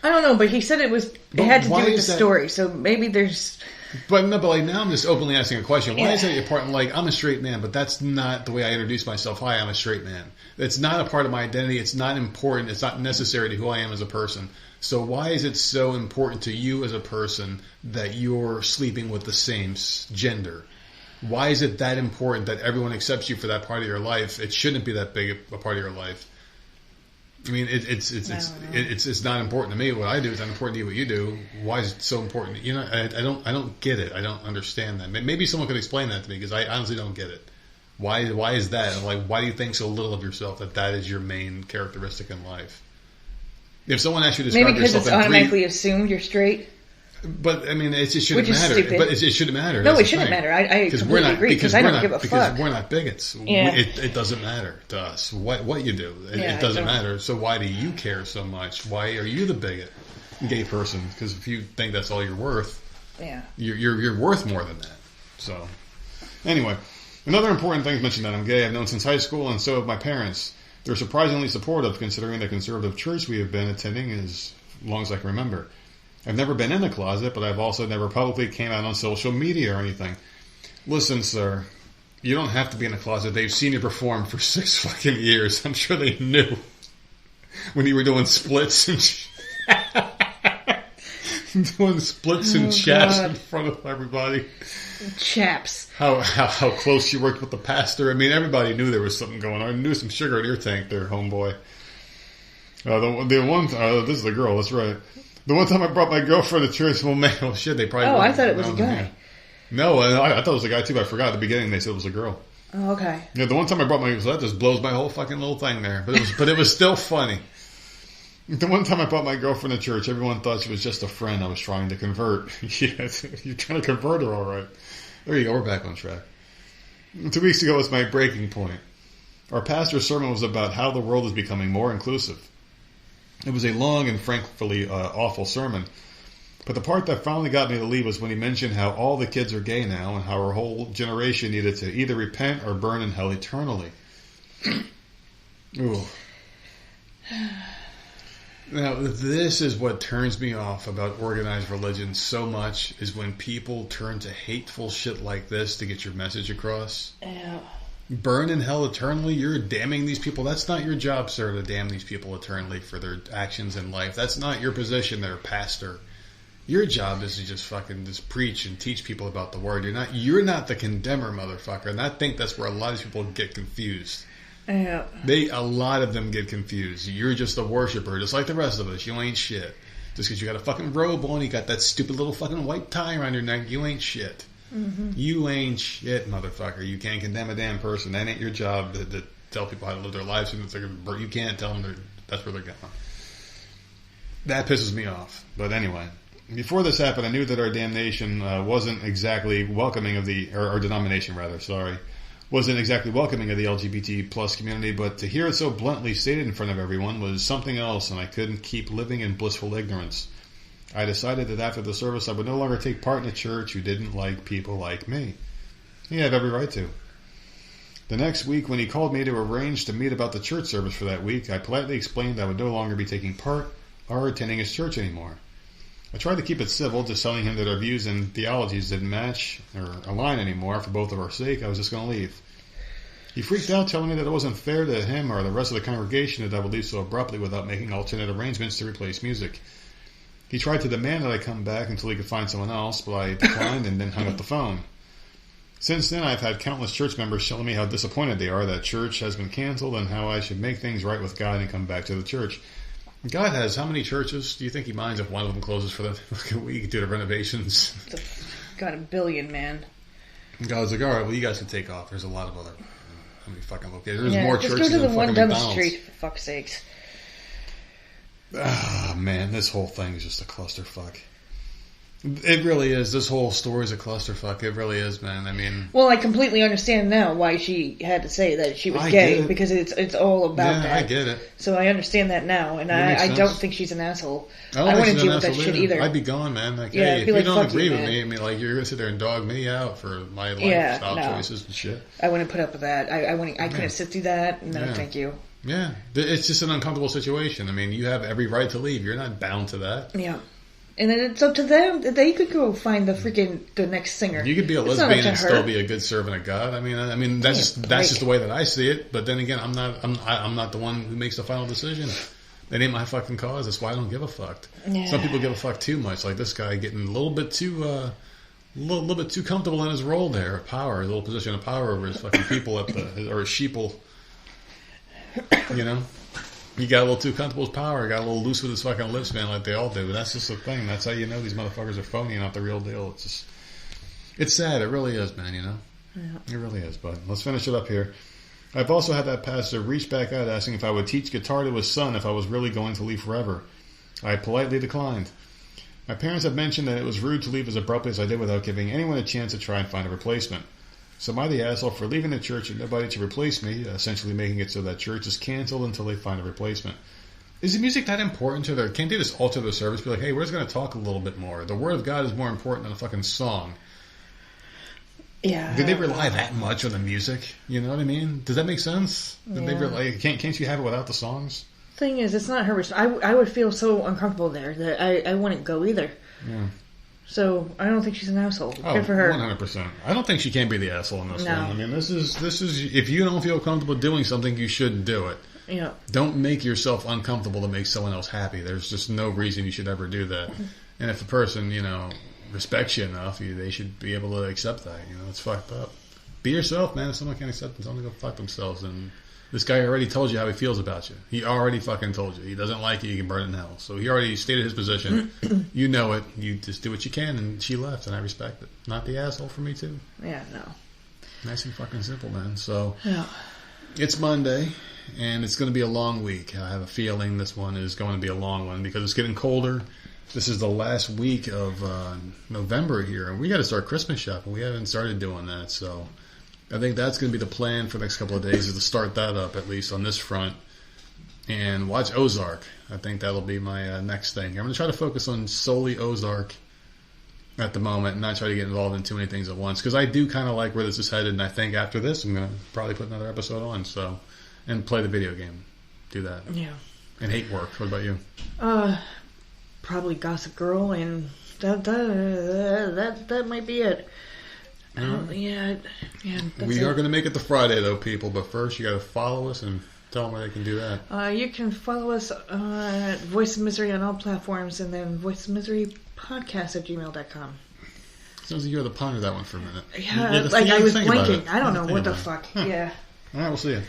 I don't know, but he said it had to do with the story, so maybe there's... But like now I'm just openly asking a question. Why is that important? Like, I'm a straight man, but that's not the way I introduce myself. Hi, I'm a straight man. It's not a part of my identity. It's not important. It's not necessary to who I am as a person. So why is it so important to you as a person that you're sleeping with the same gender? Why is it that important that everyone accepts you for that part of your life? It shouldn't be that big a part of your life. I mean, it's not important to me. What I do is not important to you. What you do. Why is it so important? I don't get it. I don't understand that. Maybe someone could explain that to me because I honestly don't get it. Why is that? And like, why do you think so little of yourself that is your main characteristic in life? If someone asked you to describe maybe because yourself it's automatically assumed you're straight. But I mean, it shouldn't matter. Stupid. But it shouldn't matter. No, it shouldn't matter. I completely agree because I don't give a fuck. Because we're not bigots. Yeah. It doesn't matter to us what you do. It doesn't matter. So why do you care so much? Why are you the bigot, gay person? Because if you think that's all you're worth, you're worth more than that. So anyway, another important thing to mention that I'm gay. I've known since high school, and so have my parents. They're surprisingly supportive, considering the conservative church we have been attending as long as I can remember. I've never been in a closet, but I've also never publicly came out on social media or anything. Listen, sir, you don't have to be in a closet. They've seen you perform for 6 fucking years. I'm sure they knew when you were doing splits and doing splits and chaps in front of everybody. Chaps. How close you worked with the pastor. I mean, everybody knew there was something going on. I knew some sugar in your tank there, homeboy. This is the girl, that's right. The one time I brought my girlfriend to church, well, man, oh shit, they probably... Oh, I thought it was a guy. No, I thought it was a guy too, but I forgot at the beginning they said it was a girl. Oh, okay. Yeah, the one time I brought my... So that just blows my whole fucking little thing there. But it was still funny. The one time I brought my girlfriend to church, everyone thought she was just a friend I was trying to convert. Yeah, you're trying to convert her, all right. There you go, we're back on track. 2 weeks ago was my breaking point. Our pastor's sermon was about how the world is becoming more inclusive. It was a long and frankly awful sermon. But the part that finally got me to leave was when he mentioned how all the kids are gay now and how our whole generation needed to either repent or burn in hell eternally. Ooh. Now, this is what turns me off about organized religion so much, is when people turn to hateful shit like this to get your message across. Yeah. Burn in hell eternally? You're damning these people? That's not your job, sir, to damn these people eternally for their actions in life. That's not your position there, pastor. Your job is to just preach and teach people about the word. You're not the condemner, motherfucker. And I think that's where a lot of people get confused. Yeah. A lot of them get confused. You're just a worshiper, just like the rest of us. You ain't shit. Just because you got a fucking robe on, you got that stupid little fucking white tie around your neck, you ain't shit. Mm-hmm. You ain't shit, motherfucker. You can't condemn a damn person. That ain't your job to tell people how to live their lives. You can't tell them that's where they're going. That pisses me off. But anyway, before this happened, I knew that our damnation wasn't exactly welcoming of our denomination, rather, sorry. Wasn't exactly welcoming of the LGBT plus community, but to hear it so bluntly stated in front of everyone was something else, and I couldn't keep living in blissful ignorance. I decided that after the service I would no longer take part in a church who didn't like people like me. He had every right to. The next week, when he called me to arrange to meet about the church service for that week, I politely explained I would no longer be taking part or attending his church anymore. I tried to keep it civil, just telling him that our views and theologies didn't match or align anymore. For both of our sake, I was just going to leave. He freaked out, telling me that it wasn't fair to him or the rest of the congregation that I would leave so abruptly without making alternate arrangements to replace music. He tried to demand that I come back until he could find someone else, but I declined and then hung up the phone. Since then, I've had countless church members telling me how disappointed they are that church has been canceled and how I should make things right with God and come back to the church. God has how many churches? Do you think he minds if one of them closes for the week due to renovations? Got a billion, man. God's like, all right, well, you guys can take off. There's a lot of other... How many fucking locations? There's more churches than than the one fucking down the McDonald's. street, for fuck's sakes. Ah, man, this whole thing is just a clusterfuck. It really is. This whole story is a clusterfuck. It really is, man. I mean... Well, I completely understand now why she had to say that she was gay, because it's all about that. Yeah, I get it. So I understand that now, and I don't think she's an asshole. I wouldn't deal with that shit either. I'd be gone, man. Like, yeah, hey, if you like, don't agree with man. me, I mean, like, you're going to sit there and dog me out for my lifestyle choices and shit. I wouldn't put up with that. I couldn't sit through that. No, thank you. Yeah. It's just an uncomfortable situation. I mean, you have every right to leave. You're not bound to that. Yeah. And then it's up to them. They could go find the next singer. You could be a lesbian and still be a good servant of God. I mean that's just the way that I see it. But then again, I'm not the one who makes the final decision. That ain't my fucking cause. That's why I don't give a fuck. Yeah. Some people give a fuck too much. Like this guy getting a little bit too comfortable in his role there, of power, his little position of power over his fucking people or his sheeple. You know. He got a little too comfortable with power. Got a little loose with his fucking lips, man, like they all do. But that's just the thing. That's how you know these motherfuckers are phony and not the real deal. It's sad. It really is, man, you know? Yeah. It really is, bud. Let's finish it up here. I've also had that pastor reach back out asking if I would teach guitar to his son if I was really going to leave forever. I politely declined. My parents have mentioned that it was rude to leave as abruptly as I did without giving anyone a chance to try and find a replacement. So am I the asshole for leaving the church and nobody to replace me, essentially making it so that church is canceled until they find a replacement? Is the music that important to their... Can't they just alter the service? Be like, hey, we're just going to talk a little bit more. The word of God is more important than a fucking song. Yeah. Did they rely that much on the music? You know what I mean? Does that make sense? Did they rely... Can't you have it without the songs? Thing is, it's not her... I would feel so uncomfortable there that I wouldn't go either. Yeah. So, I don't think she's an asshole. Oh, good for her. 100%. I don't think she can be the asshole in this No. one. I mean, this is... If you don't feel comfortable doing something, you shouldn't do it. Yeah. Don't make yourself uncomfortable to make someone else happy. There's just no reason you should ever do that. And if a person, respects you enough, they should be able to accept that. It's fucked up. Be yourself, man. If someone can't accept it, tell them to go fuck themselves. And this guy already told you how he feels about you. He already fucking told you. He doesn't like you, you can burn in hell. So he already stated his position. You know it. You just do what you can, and she left, and I respect it. Not the asshole for me, too. Yeah, no. Nice and fucking simple, man. So, yeah. It's Monday, and it's going to be a long week. I have a feeling this one is going to be a long one because it's getting colder. This is the last week of November here, and we got to start Christmas shopping. We haven't started doing that, so I think that's going to be the plan for the next couple of days is to start that up, at least on this front, and watch Ozark. I think that'll be my next thing. I'm going to try to focus on solely Ozark at the moment and not try to get involved in too many things at once because I do kind of like where this is headed, and I think after this I'm going to probably put another episode on and play the video game. Do that. Yeah. And hate work. What about you? Probably Gossip Girl, and that might be it. Yeah. We are going to make it to Friday, though, people. But first, you got to follow us and tell them where they can do that. You can follow us at Voice of Misery on all platforms, and then voicesofmiserypodcast@gmail.com. Sounds like you had to ponder that one for a minute. Yeah, I was blanking. I don't know what the fuck. Huh. Yeah. All right, we'll see you.